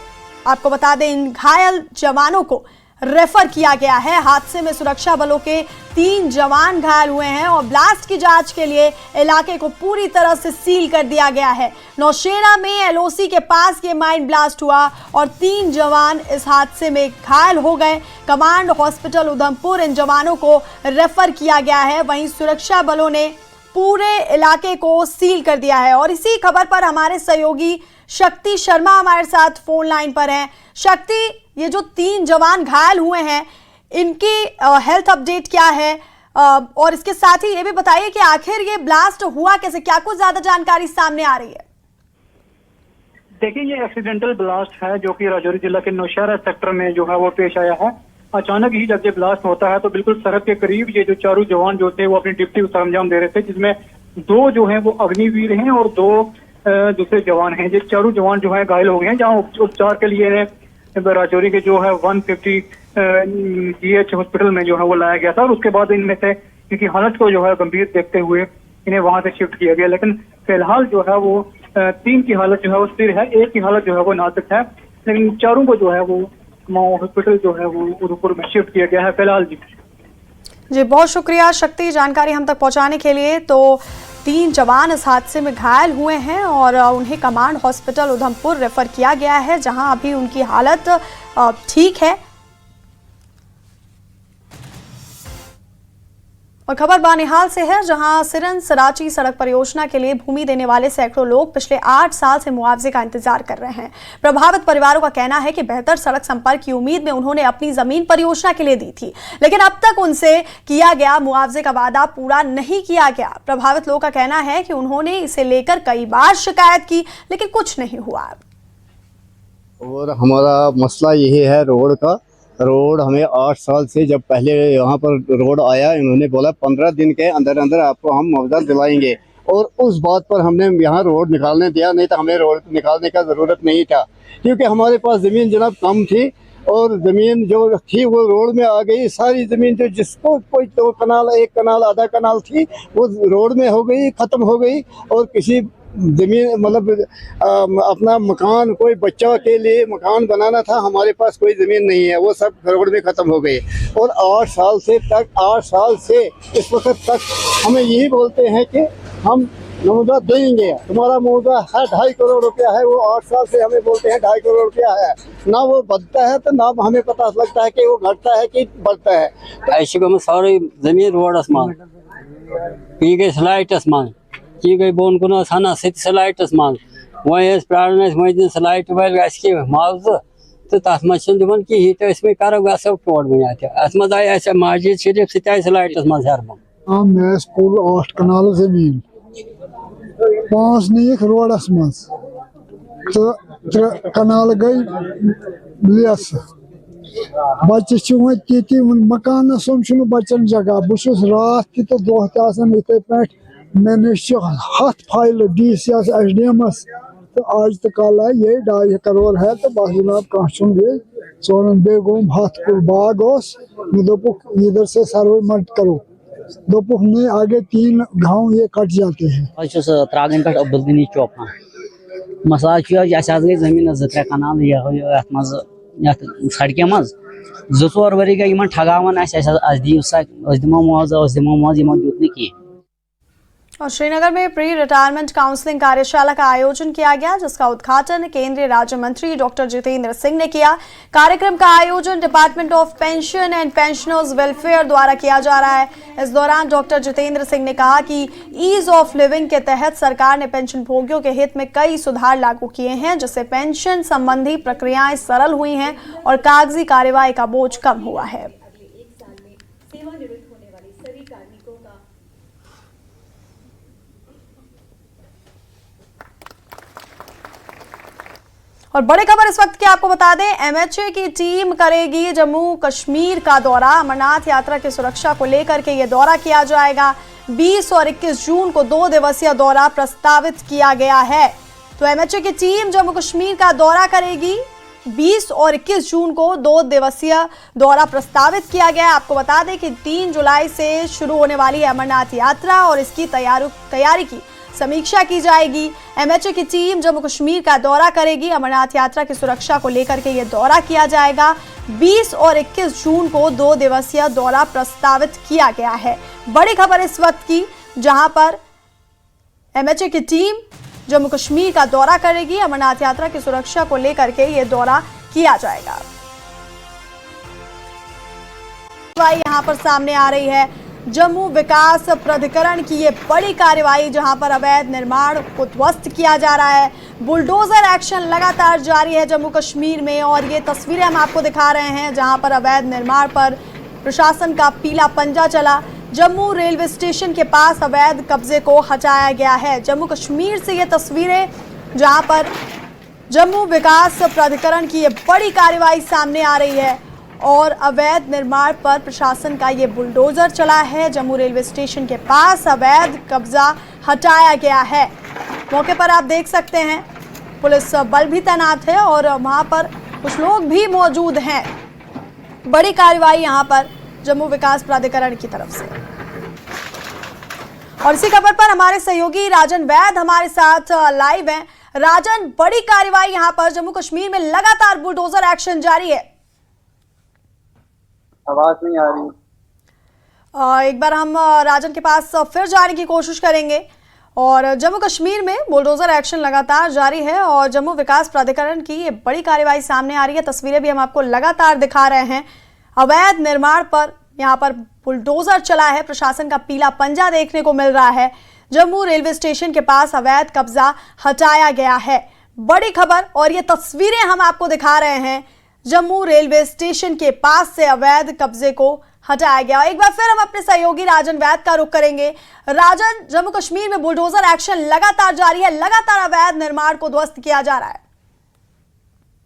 आपको बता दें, इन घायल जवानों को रेफर किया गया है। हादसे में सुरक्षा बलों के 3 जवान घायल हुए हैं और ब्लास्ट की जांच के लिए इलाके को पूरी तरह से सील कर दिया गया है। नौशेरा में एलओसी के पास ये माइन ब्लास्ट हुआ और 3 जवान इस हादसे में घायल हो गए। कमांड हॉस्पिटल उधमपुर इन जवानों को रेफर किया गया है। वहीं सुरक्षा बलों ने पूरे इलाके को सील कर दिया है। और इसी खबर पर हमारे सहयोगी शक्ति शर्मा हमारे साथ फोन लाइन पर हैं। शक्ति, ये जो 3 जवान घायल हुए हैं, इनकी हेल्थ अपडेट क्या है? और इसके साथ ही ये भी बताइए कि आखिर ये ब्लास्ट हुआ कैसे, क्या कुछ ज्यादा जानकारी सामने आ रही है? देखिए, ये एक्सीडेंटल ब्लास्ट है जो कि राजौरी जिला के नौशहरा सेक्टर में जो है वो पेश आया है। अचानक ही जब ये ब्लास्ट होता है तो बिल्कुल सरहद के करीब ये जो चारों जवान जो थे वो अपनी ड्यूटी को सरंजाम दे रहे थे, जिसमें 2 जो है वो अग्निवीर हैं और 2 दूसरे जवान हैं। ये चारों जवान जो है घायल हो गए हैं, जहाँ उपचार के लिए राजौरी के जो है 150 GH हॉस्पिटल में जो है वो लाया गया था। और उसके बाद इनमें से इनकी हालत को जो है गंभीर देखते हुए इन्हें वहां से शिफ्ट किया गया। लेकिन फिलहाल जो है वो 3 की हालत जो है वो स्थिर है, 1 की हालत जो है वो नाजुक है। लेकिन चारों को जो है वो हॉस्पिटल जो है वो उधमपुर में शिफ्ट किया गया है फिलहाल। जी, बहुत शुक्रिया शक्ति जानकारी हम तक पहुंचाने के लिए। तो 3 जवान इस हादसे में घायल हुए हैं और उन्हें कमांड हॉस्पिटल उधमपुर रेफर किया गया है, जहां अभी उनकी हालत ठीक है। और खबर बानिहाल से है, जहां सिरन सराची सड़क परियोजना के लिए भूमि देने वाले सैकड़ों लोग पिछले 8 साल से मुआवजे का इंतजार कर रहे हैं। प्रभावित परिवारों का कहना है कि बेहतर सड़क संपर्क की उम्मीद में उन्होंने अपनी जमीन परियोजना के लिए दी थी, लेकिन अब तक उनसे किया गया मुआवजे का वादा पूरा नहीं किया गया। प्रभावित लोगों का कहना है कि उन्होंने इसे लेकर कई बार शिकायत की, लेकिन कुछ नहीं हुआ। और हमारा मसला यही है रोड का। रोड हमें 8 साल से, जब पहले यहाँ पर रोड आया, इन्होंने बोला 15 दिन के अंदर अंदर आपको हम मुआवजा दिलाएंगे, और उस बात पर हमने यहाँ रोड निकालने दिया, नहीं तो हमें रोड निकालने का ज़रूरत नहीं था, क्योंकि हमारे पास ज़मीन जनाब कम थी और ज़मीन जो थी वो रोड में आ गई। सारी ज़मीन जो जिसको कोई 2 कनाल, 1 कनाल, आधा कनाल थी वो रोड में हो गई, ख़त्म हो गई। और किसी ज़मीन मतलब अपना मकान, कोई बच्चा के लिए मकान बनाना था, हमारे पास कोई ज़मीन नहीं है, वो सब रोड में ख़त्म हो गई। और 8 साल से इस वक्त तक हमें यही बोलते हैं कि हम मुआवजा देंगे, तुम्हारा मुआवजा है 2.5 करोड़ रुपया है। वो 8 साल से हमें बोलते हैं 2.5 करोड़ रुपया है, ना वो बढ़ता है तो ना हमें पता लगता है कि वो घटता है कि बढ़ता है। ऐसे में सारी ज़मीन रोड आसमान पी गई, स्लाइट आसमान की गई, बोन को ना स्लाइट आसमान वह प्राण स्लाइट वाल मुआवजा तो तथ मन कहीं, तो इसमें करो गो टोट में अत आए मस्जिद शरीफ सह स्लाइटस मज हरबम। मे कुल 8 कनाल जमीन, 5 नीक रोडस मज, तो 3 कनाल गई लेस। बच्चे वे मकान बच्चन जगह। बहुत रात तो दोह इथे पे मे नश 7 फाइल DC SDM, तो आज तक कल है ये 2.5 करोड़ है। तो बस जनाब कह ये सोन बे गोम 7 कुल बाग मे दोपुक इधर से सर्वे मत करो, दोपुक नहीं आगे 3 गाँव ये कट जाते हैं। त्रागन पे अब्दुल चौपा मसला गई जमीन 2-3 कनाल सड़क मज 2-4 वरी गई ठगावान दिमो मुआवजा दित न कह। और श्रीनगर में प्री रिटायरमेंट काउंसलिंग कार्यशाला का आयोजन किया गया, जिसका उद्घाटन केंद्रीय राज्य मंत्री डॉक्टर जितेंद्र सिंह ने किया। कार्यक्रम का आयोजन department of pension and pensioners welfare द्वारा किया जा रहा है। इस दौरान डॉक्टर जितेंद्र सिंह ने कहा कि ईज ऑफ लिविंग के तहत सरकार ने पेंशन भोगियों के हित में कई सुधार लागू किए हैं, जिससे पेंशन संबंधी प्रक्रियाएं सरल हुई हैं और कागजी कार्यवाही का बोझ कम हुआ है। और बड़ी खबर इस वक्त की आपको बता दें, एमएचए की टीम करेगी जम्मू कश्मीर का दौरा। अमरनाथ यात्रा की सुरक्षा को लेकर के ये दौरा किया जाएगा। 20 और 21 जून को 2 दिवसीय दौरा प्रस्तावित किया गया है। तो एमएचए की टीम जम्मू कश्मीर का दौरा करेगी। 20 और 21 जून को 2 दिवसीय दौरा प्रस्तावित किया गया है। आपको बता दें कि 3 जुलाई से शुरू होने वाली है अमरनाथ यात्रा और इसकी तैयारी की समीक्षा की जाएगी। एमएचए की टीम जम्मू कश्मीर का दौरा करेगी। अमरनाथ यात्रा की सुरक्षा को लेकर के ये दौरा किया जाएगा। 20 और 21 जून को 2 दिवसीय दौरा प्रस्तावित किया गया है। बड़ी खबर इस वक्त की, जहां पर एमएचए की टीम जम्मू कश्मीर का दौरा करेगी। अमरनाथ यात्रा की सुरक्षा को लेकर के ये दौरा किया जाएगा। यहां पर सामने आ रही है जम्मू विकास प्राधिकरण की ये बड़ी कार्रवाई, जहां पर अवैध निर्माण को ध्वस्त किया जा रहा है। बुलडोजर एक्शन लगातार जारी है जम्मू कश्मीर में और ये तस्वीरें हम आपको दिखा रहे हैं जहां पर अवैध निर्माण पर प्रशासन का पीला पंजा चला। जम्मू रेलवे स्टेशन के पास अवैध कब्जे को हटाया गया है। जम्मू कश्मीर से ये तस्वीरें, जहां पर जम्मू विकास प्राधिकरण की ये बड़ी कार्रवाई सामने आ रही है और अवैध निर्माण पर प्रशासन का ये बुलडोजर चला है। जम्मू रेलवे स्टेशन के पास अवैध कब्जा हटाया गया है। मौके पर आप देख सकते हैं पुलिस बल भी तैनात है और वहां पर कुछ लोग भी मौजूद हैं। बड़ी कार्रवाई यहां पर जम्मू विकास प्राधिकरण की तरफ से। और इसी खबर पर हमारे सहयोगी राजन वैद हमारे साथ लाइव हैं। राजन, बड़ी कार्रवाई यहां पर जम्मू कश्मीर में, लगातार बुलडोजर एक्शन जारी है। आवाज नहीं आ रही। एक बार हम राजन के पास फिर जाने की कोशिश करेंगे। और जम्मू कश्मीर में बुलडोजर एक्शन लगातार जारी है और जम्मू विकास प्राधिकरण की ये बड़ी कार्रवाई सामने आ रही है। तस्वीरें भी हम आपको लगातार दिखा रहे हैं। अवैध निर्माण पर यहाँ पर बुलडोजर चला है, प्रशासन का पीला पंजा देखने को मिल रहा है। जम्मू रेलवे स्टेशन के पास अवैध कब्जा हटाया गया है। बड़ी खबर, और ये तस्वीरें हम आपको दिखा रहे हैं। जम्मू रेलवे स्टेशन के पास से अवैध कब्जे को हटाया गया। एक बार फिर हम अपने सहयोगी राजन वैद का रुख करेंगे। राजन, जम्मू कश्मीर में बुलडोजर एक्शन लगातार जारी है, लगातार अवैध निर्माण को ध्वस्त किया जा रहा है।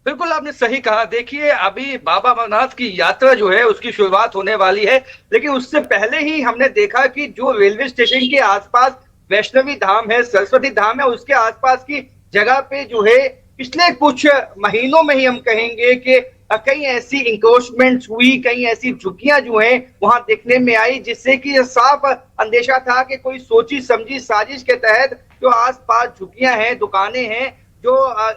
बिल्कुल आपने सही कहा। देखिए, अभी बाबा अमरनाथ की यात्रा जो है उसकी शुरुआत होने वाली है, लेकिन उससे पहले ही हमने देखा कि जो रेलवे स्टेशन के आसपास वैष्णवी धाम है, सरस्वती धाम है, उसके आसपास की जगह पे जो है पिछले कुछ महीनों में ही हम कहेंगे कि कई ऐसी इंक्रोचमेंट हुई, कई ऐसी झुग्गियां जो हैं वहां देखने में आई, जिससे कि यह साफ अंदेशा था कि कोई सोची समझी साजिश के तहत जो आसपास झुग्गियां हैं, दुकानें हैं, जो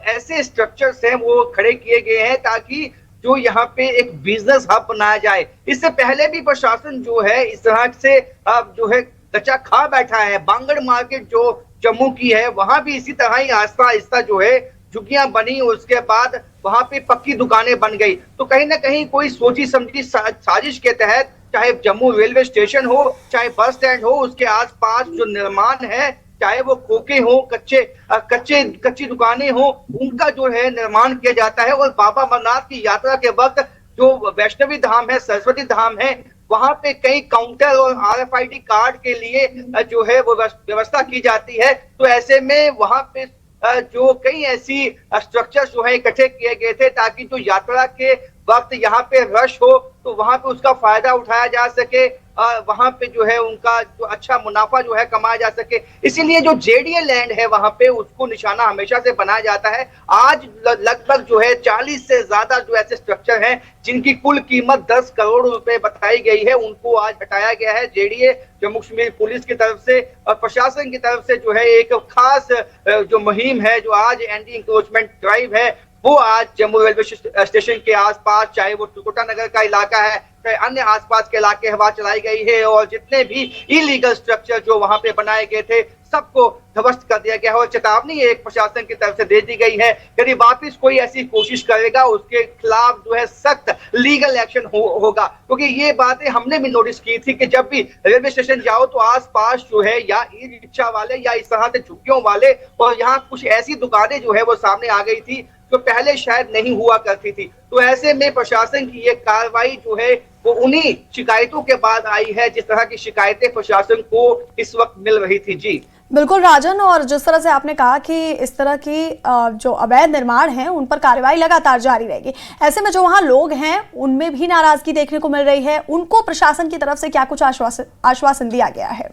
ऐसे स्ट्रक्चर्स हैं वो खड़े किए गए हैं ताकि जो यहाँ पे एक बिजनेस हब बनाया जाए। इससे पहले भी प्रशासन जो है इस तरह से जो है कच्चा खा बैठा है। बांगड़ मार्केट जो जम्मू की है वहां भी इसी तरह ही आहिस्ता आहिस्ता जो है झुग्गियां बनी, उसके बाद वहां पे पक्की दुकानें बन गई। तो कहीं ना कहीं कोई सोची समझी साजिश के तहत चाहे जम्मू रेलवे स्टेशन हो, चाहे बस स्टैंड हो, उसके आसपास जो निर्माण है, चाहे वो खोखे हो, कच्ची दुकानें हो, उनका जो है निर्माण किया जाता है। और बाबा अमरनाथ की यात्रा के वक्त जो वैष्णवी धाम है, सरस्वती धाम है, वहां पे कई काउंटर और RFID कार्ड के लिए जो है वो व्यवस्था की जाती है। तो ऐसे में वहां पे जो कई ऐसी स्ट्रक्चर जो है इकट्ठे किए गए थे ताकि जो यात्रा के वक्त यहाँ पे रश हो तो वहां पे उसका फायदा उठाया जा सके, वहां पे जो है उनका जो अच्छा मुनाफा जो है कमाया जा सके। इसीलिए जो JDA लैंड है वहां पे उसको निशाना हमेशा से बनाया जाता है। आज लगभग जो है 40 से ज्यादा जो ऐसे स्ट्रक्चर हैं जिनकी कुल कीमत 10 करोड़ रुपए बताई गई है, उनको आज हटाया गया है। JDA जम्मू कश्मीर पुलिस की तरफ से और प्रशासन की तरफ से जो है एक खास जो मुहिम है, जो आज एंटी इंक्रोचमेंट ड्राइव है, वो आज जम्मू रेलवे स्टेशन के आसपास, चाहे वो टुकोटा नगर का इलाका है, चाहे अन्य आसपास के इलाके, हवा चलाई गई है और जितने भी इलीगल स्ट्रक्चर जो वहां पे बनाए गए थे सबको ध्वस्त कर दिया गया है। और चेतावनी एक प्रशासन की तरफ से दे दी गई है, यदि वापिस कोई ऐसी कोशिश करेगा उसके खिलाफ जो है सख्त लीगल एक्शन होगा। क्योंकि ये बातें हमने भी नोटिस की थी कि जब भी रेलवे स्टेशन जाओ तो आसपास जो है या ई रिक्शा वाले या इस तरह से झुग्गियों वाले और यहाँ कुछ ऐसी दुकानें जो है वो सामने आ गई थी जो पहले शायद नहीं हुआ करती थी। तो ऐसे में प्रशासन की ये कार्रवाई जो है वो उन्हीं शिकायतों के बाद आई है जिस तरह की शिकायतें प्रशासन को इस वक्त मिल रही थी। जी बिल्कुल राजन, और जिस तरह से आपने कहा कि इस तरह की जो अवैध निर्माण हैं उन पर कार्रवाई लगातार जारी रहेगी, ऐसे में जो वहां लोग हैं उनमें भी नाराजगी देखने को मिल रही है, उनको प्रशासन की तरफ से क्या कुछ आश्वासन दिया गया है?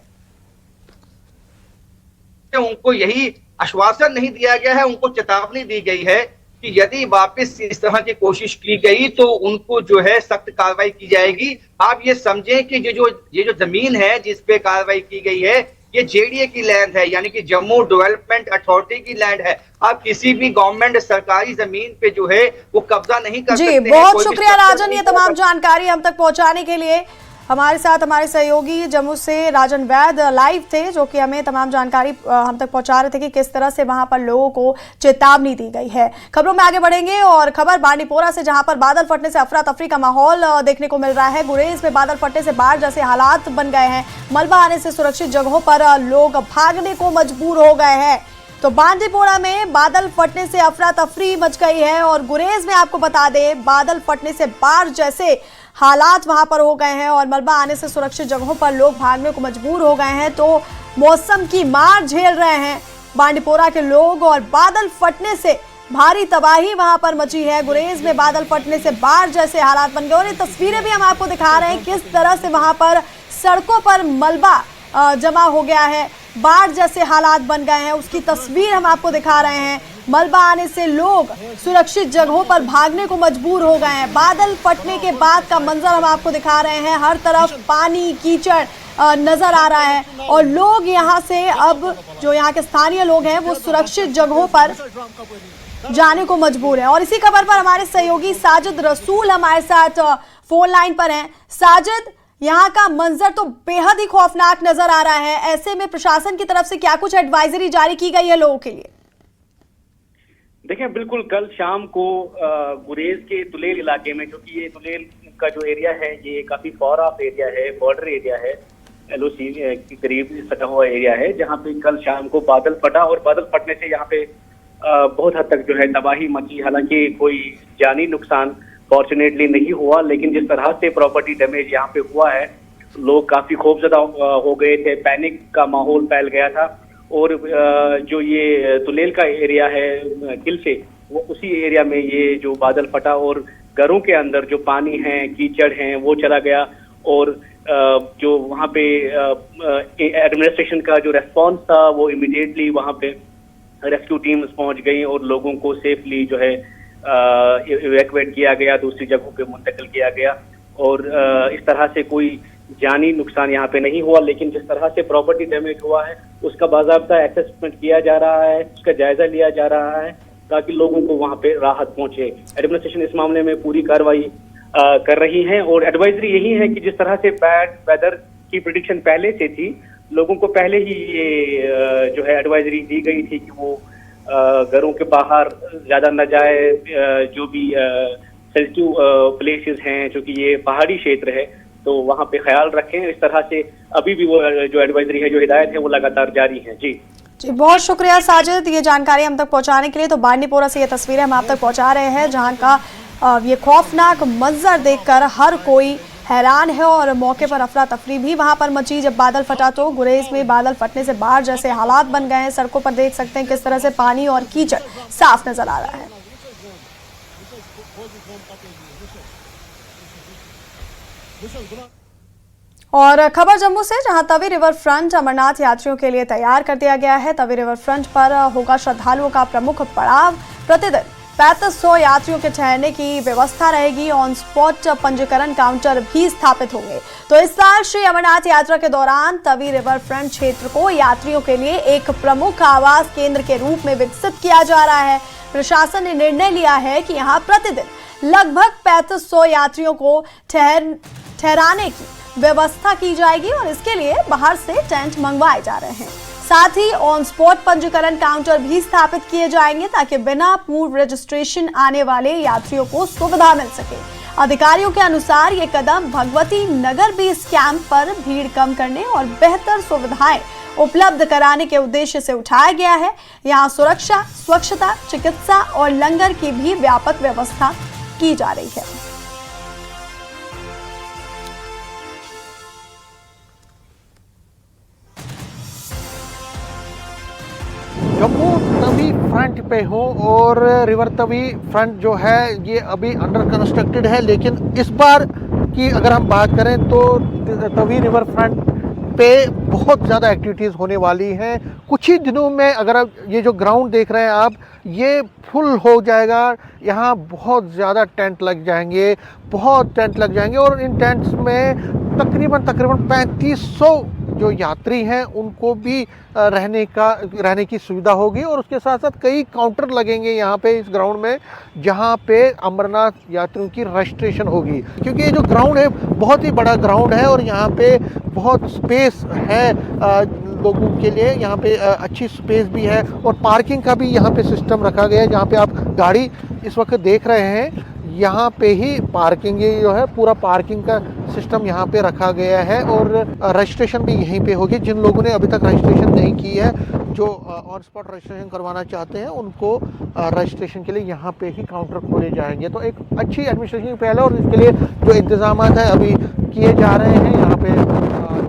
उनको यही आश्वासन नहीं दिया गया है, उनको चेतावनी दी गई है कि यदि वापस इस तरह की कोशिश की गई तो उनको जो है सख्त कार्रवाई की जाएगी। आप ये समझें कि ये जो जमीन है जिस पे कार्रवाई की गई है ये जेडीए की लैंड है, यानी कि जम्मू डेवलपमेंट अथॉरिटी की लैंड है। आप किसी भी गवर्नमेंट सरकारी जमीन पे जो है वो कब्जा नहीं कर सकते। बहुत शुक्रिया राजन, ये तमाम जानकारी हम तक पहुंचाने के लिए। हमारे साथ हमारे सहयोगी जम्मू से राजन वैद लाइव थे, जो कि हमें तमाम जानकारी हम तक पहुंचा रहे थे कि किस तरह से वहां पर लोगों को चेतावनी दी गई है। खबरों में आगे बढ़ेंगे और खबर बांडीपोरा से, जहां पर बादल फटने से अफरा तफरी का माहौल देखने को मिल रहा है। गुरेज में बादल फटने से बाढ़ जैसे हालात बन गए हैं। मलबा आने से सुरक्षित जगहों पर लोग भागने को मजबूर हो गए हैं। तो बांडीपोरा में बादल फटने से अफरा तफरी मच गई है और गुरेज में आपको बता दें बादल फटने से बाढ़ जैसे हालात वहां पर हो गए हैं और मलबा आने से सुरक्षित जगहों पर लोग भागने को मजबूर हो गए हैं। तो मौसम की मार झेल रहे हैं बांडीपोरा के लोग और बादल फटने से भारी तबाही वहां पर मची है। गुरेज में बादल फटने से बाढ़ जैसे हालात बन गए और ये तस्वीरें भी हम आपको दिखा रहे हैं किस तरह से वहां पर सड़कों पर मलबा जमा हो गया है, बाढ़ जैसे हालात बन गए हैं, उसकी तस्वीर हम आपको दिखा रहे हैं। मलबा आने से लोग सुरक्षित जगहों पर भागने को मजबूर हो गए हैं। बादल फटने के बाद का मंजर हम आपको दिखा रहे हैं, हर तरफ पानी कीचड़ नजर आ रहा है और लोग यहां से अब जो यहाँ के स्थानीय लोग हैं वो सुरक्षित जगहों पर जाने को मजबूर हैं। और इसी खबर पर हमारे सहयोगी साजिद रसूल हमारे साथ फोन लाइन पर हैं। साजिद, यहाँ का मंजर तो बेहद ही खौफनाक नजर आ रहा है, ऐसे में प्रशासन की तरफ से क्या कुछ एडवाइजरी जारी की गई है लोगों के लिए? देखिए, बिल्कुल कल शाम को गुरेज के तुलेल इलाके में, क्योंकि ये तुलेल का जो एरिया है ये काफी फॉर ऑफ एरिया है, बॉर्डर एरिया है, एलओसी के करीब सटा हुआ एरिया है, जहाँ पे कल शाम को बादल फटा और बादल फटने से यहाँ पे बहुत हद तक जो है तबाही मची। हालांकि कोई जानी नुकसान फॉर्चुनेटली नहीं हुआ, लेकिन जिस तरह से प्रॉपर्टी डैमेज यहाँ पे हुआ है लोग काफी खौफजदा हो गए थे, पैनिक का माहौल फैल गया था। और जो ये तुलेल का एरिया है किल से, वो उसी एरिया में ये जो बादल फटा और घरों के अंदर जो पानी है कीचड़ है वो चला गया और जो वहाँ पे एडमिनिस्ट्रेशन का जो रेस्पॉन्स था वो इमीडिएटली वहाँ पे रेस्क्यू टीम्स पहुँच गई और लोगों को सेफली जो है इवैक्यूएट किया गया, दूसरी जगहों पे मुंतकिल किया गया। और इस तरह से कोई जानी नुकसान यहाँ पे नहीं हुआ, लेकिन जिस तरह से प्रॉपर्टी डैमेज हुआ है उसका बाकायदा असेसमेंट किया जा रहा है, उसका जायजा लिया जा रहा है ताकि लोगों को वहाँ पे राहत पहुंचे। एडमिनिस्ट्रेशन इस मामले में पूरी कार्रवाई कर रही है और एडवाइजरी यही है कि जिस तरह से बैड वेदर की प्रिडिक्शन पहले से थी, लोगों को पहले ही ये जो है एडवाइजरी दी गई थी कि वो घरों के बाहर ज्यादा न जाए, जो भी सेंसिटिव प्लेसेस हैं, जो कि ये पहाड़ी क्षेत्र है, तो वहाँ पे ख्याल रखें। इस तरह से अभी भी वो जो एडवाइजरी है, जो हिदायत है, वो लगातार जारी है। जी बहुत शुक्रिया साजिद, ये जानकारी हम तक पहुँचाने के लिए। तो बांडीपोरा से ये तस्वीरें हम आप तक पहुँचा रहे हैं, जहाँ का ये खौफनाक मंजर देखकर हर कोई हैरान है और मौके पर अफरा तफरी भी वहां पर मची जब बादल फटा। तो गुरेज में बादल फटने से बाढ़ जैसे हालात बन गए हैं, सड़कों पर देख सकते हैं किस तरह से पानी और कीचड़ साफ नजर आ रहा है। और खबर जम्मू से, जहां तवी रिवर फ्रंट अमरनाथ यात्रियों के लिए तैयार कर दिया गया है। तवी रिवर फ्रंट पर होगा श्रद्धालुओं का प्रमुख पड़ाव। प्रतिदिन 3500 यात्रियों के ठहरने की व्यवस्था रहेगी। ऑन स्पॉट पंजीकरण काउंटर भी स्थापित होंगे। तो इस साल श्री अमरनाथ यात्रा के दौरान तवी रिवर फ्रंट क्षेत्र को यात्रियों के लिए एक प्रमुख आवास केंद्र के रूप में विकसित किया जा रहा है। प्रशासन ने निर्णय लिया है कि यहाँ प्रतिदिन लगभग 3500 यात्रियों को ठहराने की व्यवस्था की जाएगी और इसके लिए बाहर से टेंट मंगवाए जा रहे हैं। साथ ही ऑन स्पॉट पंजीकरण काउंटर भी स्थापित किए जाएंगे ताकि बिना पूर्व रजिस्ट्रेशन आने वाले यात्रियों को सुविधा मिल सके। अधिकारियों के अनुसार ये कदम भगवती नगर बेस कैंप पर भीड़ कम करने और बेहतर सुविधाएं उपलब्ध कराने के उद्देश्य से उठाया गया है। यहाँ सुरक्षा, स्वच्छता, चिकित्सा और लंगर की भी व्यापक व्यवस्था की जा रही है। जम्मू तवी फ्रंट पे हूँ और रिवर तवी फ्रंट जो है ये अभी अंडर कंस्ट्रक्टेड है, लेकिन इस बार की अगर हम बात करें तो तवी रिवर फ्रंट पे बहुत ज़्यादा एक्टिविटीज़ होने वाली हैं। कुछ ही दिनों में अगर आप ये जो ग्राउंड देख रहे हैं आप, ये फुल हो जाएगा। यहाँ बहुत ज़्यादा टेंट लग जाएंगे, बहुत टेंट लग जाएंगे और इन टेंट्स में तकरीबन 3500 जो यात्री हैं उनको भी रहने की सुविधा होगी और उसके साथ साथ कई काउंटर लगेंगे यहाँ पे इस ग्राउंड में, जहाँ पे अमरनाथ यात्रियों की रजिस्ट्रेशन होगी। क्योंकि ये जो ग्राउंड है बहुत ही बड़ा ग्राउंड है और यहाँ पे बहुत स्पेस है लोगों के लिए, यहाँ पे अच्छी स्पेस भी है और पार्किंग का भी यहाँ पे सिस्टम रखा गया है। जहाँ पे आप गाड़ी इस वक्त देख रहे हैं, यहाँ पे ही पार्किंग जो है पूरा पार्किंग का सिस्टम यहाँ पे रखा गया है और रजिस्ट्रेशन भी यहीं पे होगी। जिन लोगों ने अभी तक रजिस्ट्रेशन नहीं की है, जो ऑन स्पॉट रजिस्ट्रेशन करवाना चाहते हैं, उनको रजिस्ट्रेशन के लिए यहाँ पे ही काउंटर खोले जाएंगे। तो एक अच्छी एडमिनिस्ट्रेशन पहले और इसके लिए जो इंतजाम है अभी किए जा रहे हैं। यहाँ पे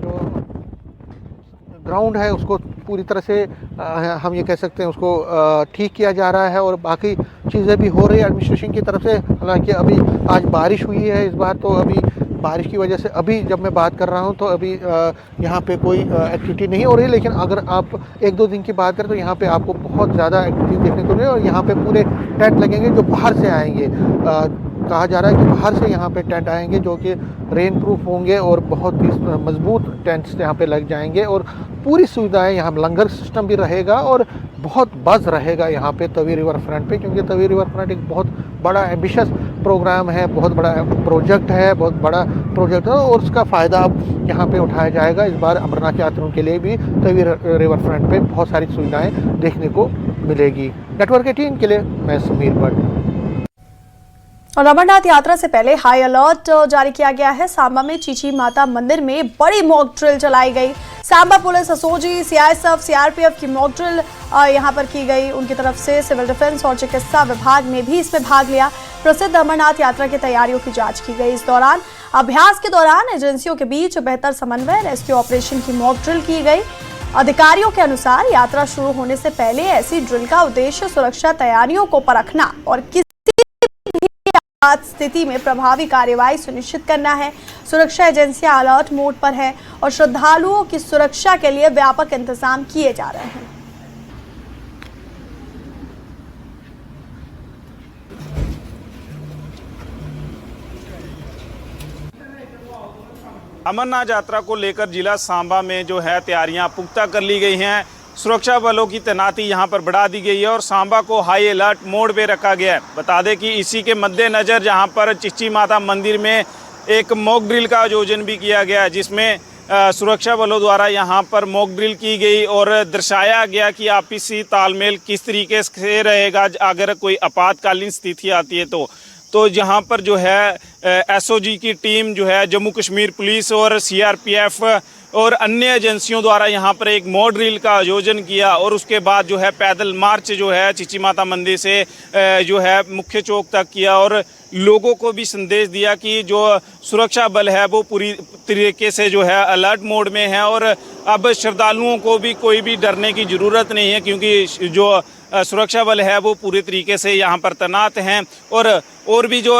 जो ग्राउंड है उसको पूरी तरह से हम ये कह सकते हैं उसको ठीक किया जा रहा है और बाकी चीज़ें भी हो रही है एडमिनिस्ट्रेशन की तरफ से। हालांकि अभी आज बारिश हुई है इस बार, तो अभी बारिश की वजह से अभी जब मैं बात कर रहा हूँ तो अभी यहाँ पे कोई एक्टिविटी नहीं हो रही है। लेकिन अगर आप 1-2 दिन की बात करें तो यहाँ पे आपको बहुत ज़्यादा एक्टिविटी देखने को मिलेगी और यहाँ पे पूरे टेंट लगेंगे जो बाहर से आएंगे। कहा जा रहा है कि बाहर से यहाँ पे टेंट आएंगे जो कि रेन प्रूफ होंगे और बहुत ही मजबूत टेंट्स यहाँ पे लग जाएंगे और पूरी सुविधाएं यहाँ लंगर सिस्टम भी रहेगा और बहुत बज़ रहेगा यहाँ पे तवी रिवर फ्रंट पे। क्योंकि तवी रिवर फ्रंट एक बहुत बड़ा एम्बिशियस प्रोग्राम है, बहुत बड़ा प्रोजेक्ट है, बहुत बड़ा प्रोजेक्ट है और उसका फ़ायदा अब यहाँ पे उठाया जाएगा। इस बार अमरनाथ यात्रियों के लिए भी तवी रिवर फ्रंट पे बहुत सारी सुविधाएँ देखने को मिलेगी। नेटवर्क 18 के लिए मैं समीर भट्ट। और अमरनाथ यात्रा से पहले हाई अलर्ट जारी किया गया है। सांबा में चीची माता मंदिर में बड़ी मॉक ड्रिल चलाई गई। Samba police, SOG, CISF, CRPF की मॉक ड्रिल यहां पर की गई। उनकी तरफ से सिविल डिफेंस और चिकित्सा विभाग ने भी इसमें भाग लिया। प्रसिद्ध अमरनाथ यात्रा की तैयारियों की जांच की गई। इस दौरान अभ्यास के दौरान एजेंसियों के बीच बेहतर समन्वय, रेस्क्यू ऑपरेशन की मॉक ड्रिल की गई। अधिकारियों के अनुसार यात्रा शुरू होने से पहले ऐसी ड्रिल का उद्देश्य सुरक्षा तैयारियों को परखना और स्थिति में प्रभावी कार्रवाई सुनिश्चित करना है। सुरक्षा एजेंसियां अलर्ट मोड पर है और श्रद्धालुओं की सुरक्षा के लिए व्यापक इंतजाम किए जा रहे हैं। अमरनाथ यात्रा को लेकर जिला सांबा में जो है तैयारियां पुख्ता कर ली गई हैं। सुरक्षा बलों की तैनाती यहां पर बढ़ा दी गई है और सांबा को हाई अलर्ट मोड पे रखा गया है। बता दें कि इसी के मद्देनज़र जहां पर चिची माता मंदिर में एक मॉक ड्रिल का आयोजन भी किया गया, जिसमें सुरक्षा बलों द्वारा यहां पर मॉक ड्रिल की गई और दर्शाया गया कि आपसी तालमेल किस तरीके से रहेगा अगर कोई आपातकालीन स्थिति आती है तो जहां पर जो है एसओजी की टीम जो है जम्मू कश्मीर पुलिस और सीआरपीएफ और अन्य एजेंसियों द्वारा यहाँ पर एक मॉक ड्रिल का आयोजन किया और उसके बाद जो है पैदल मार्च जो है चिची माता मंदिर से जो है मुख्य चौक तक किया और लोगों को भी संदेश दिया कि जो सुरक्षा बल है वो पूरी तरीके से जो है अलर्ट मोड में है और अब श्रद्धालुओं को भी कोई भी डरने की ज़रूरत नहीं है, क्योंकि जो सुरक्षा बल है वो पूरे तरीके से यहाँ पर तैनात हैं और भी जो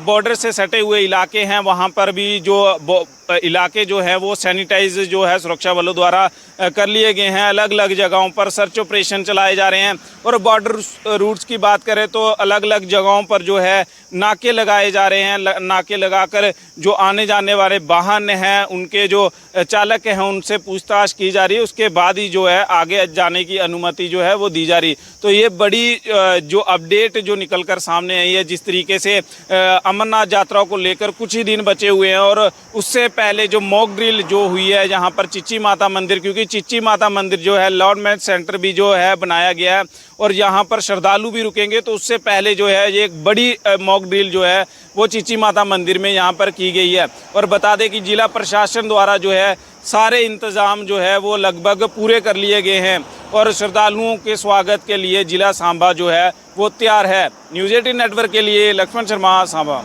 बॉर्डर से सटे हुए इलाके हैं वहाँ पर भी जो इलाके जो है वो सैनिटाइज जो है सुरक्षा बलों द्वारा कर लिए गए हैं। अलग अलग जगहों पर सर्च ऑपरेशन चलाए जा रहे हैं और बॉर्डर रूट्स की बात करें तो अलग अलग जगहों पर जो है नाके लगाए जा रहे हैं। नाके लगाकर जो आने जाने वाले वाहन हैं उनके जो चालक हैं उनसे पूछताछ की जा रही है, उसके बाद ही जो है आगे जाने की अनुमति जो है वो दी जा रही। तो ये बड़ी जो अपडेट जो निकल कर सामने आई है, जिस तरीके से अमरनाथ यात्रा को लेकर कुछ ही दिन बचे हुए हैं और उससे पहले जो मॉक ड्रिल जो हुई है जहां पर चिची माता मंदिर, क्योंकि चिची माता मंदिर जो है लॉर्डमेंट सेंटर भी जो है बनाया गया है और यहाँ पर श्रद्धालु भी रुकेंगे, तो उससे पहले जो है ये एक बड़ी मॉक ड्रिल जो है वो चिची माता मंदिर में यहाँ पर की गई है। और बता दें कि जिला प्रशासन द्वारा जो है सारे इंतज़ाम जो है वो लगभग पूरे कर लिए गए हैं और श्रद्धालुओं के स्वागत के लिए जिला सांबा जो है वो तैयार है। न्यूज़ 18 नेटवर्क के लिए लक्ष्मण शर्मा, सांबा।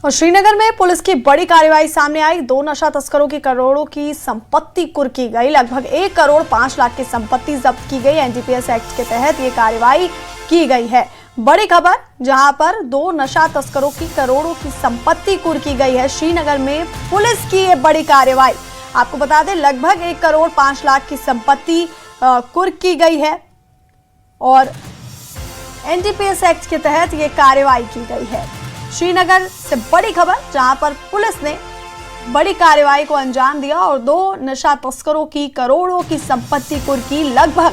और श्रीनगर में पुलिस की बड़ी कार्रवाई सामने आई। 2 नशा तस्करों की करोड़ों की संपत्ति कुर्की गई। लगभग 1 करोड़ 5 लाख की संपत्ति जब्त की गई। एनडीपीएस एक्ट के तहत ये कार्रवाई की गई है। बड़ी खबर, जहां पर 2 नशा तस्करों की करोड़ों की संपत्ति कुर्की गई है। श्रीनगर में पुलिस की ये बड़ी कार्रवाई, आपको बता दें लगभग 1 करोड़ 5 लाख की संपत्ति कुर्की गई है और एनडीपीएस एक्ट के तहत ये कार्रवाई की गई है। श्रीनगर से बड़ी खबर, जहां पर पुलिस ने बड़ी कार्रवाई को अंजाम दिया और 2 नशा तस्करों की करोड़ों की संपत्ति कुर्की। लगभग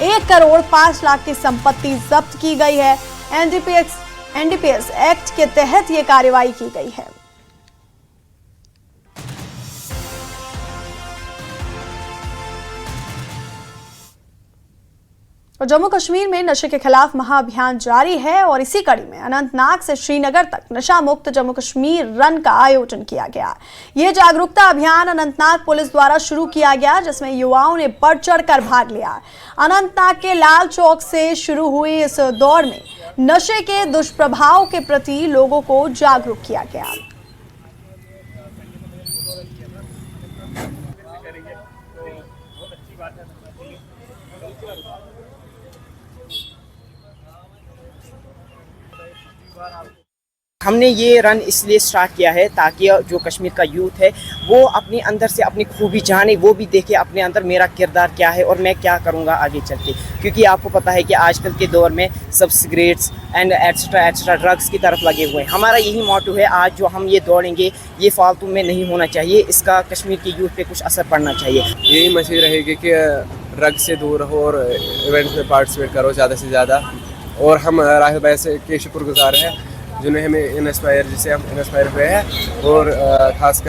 1 करोड़ 5 लाख की संपत्ति जब्त की गई है। एनडीपीएस एक्ट के तहत ये कार्रवाई की गई है। और जम्मू कश्मीर में नशे के खिलाफ महाअभियान जारी है और इसी कड़ी में अनंतनाग से श्रीनगर तक नशा मुक्त जम्मू कश्मीर रन का आयोजन किया गया। ये जागरूकता अभियान अनंतनाग पुलिस द्वारा शुरू किया गया, जिसमें युवाओं ने बढ़ चढ़कर भाग लिया। अनंतनाग के लाल चौक से शुरू हुई इस दौड़ में नशे के दुष्प्रभाव के प्रति लोगों को जागरूक किया गया। हमने ये रन इसलिए स्टार्ट किया है ताकि जो कश्मीर का यूथ है वो अपने अंदर से अपनी खूबी जाने, वो भी देखे अपने अंदर मेरा किरदार क्या है और मैं क्या करूँगा आगे चल के। क्योंकि आपको पता है कि आजकल के दौर में सब सिगरेट्स एंड एक्स्ट्रा ड्रग्स की तरफ लगे हुए हैं। हमारा यही मोटो है, आज जो हम ये दौड़ेंगे ये फालतू में नहीं होना चाहिए, इसका कश्मीर के यूथ पे कुछ असर पड़ना चाहिए। यही मैसेज रहेगी कि ड्रग्स से दूर रहो और इवेंट्स में पार्टिसिपेट करो ज़्यादा से ज़्यादा। और हम राहिल भाई से के शुक्रगुजार हैं जिन्हें हमें जिससे हम इंस्पायर हुए हैं और खासकर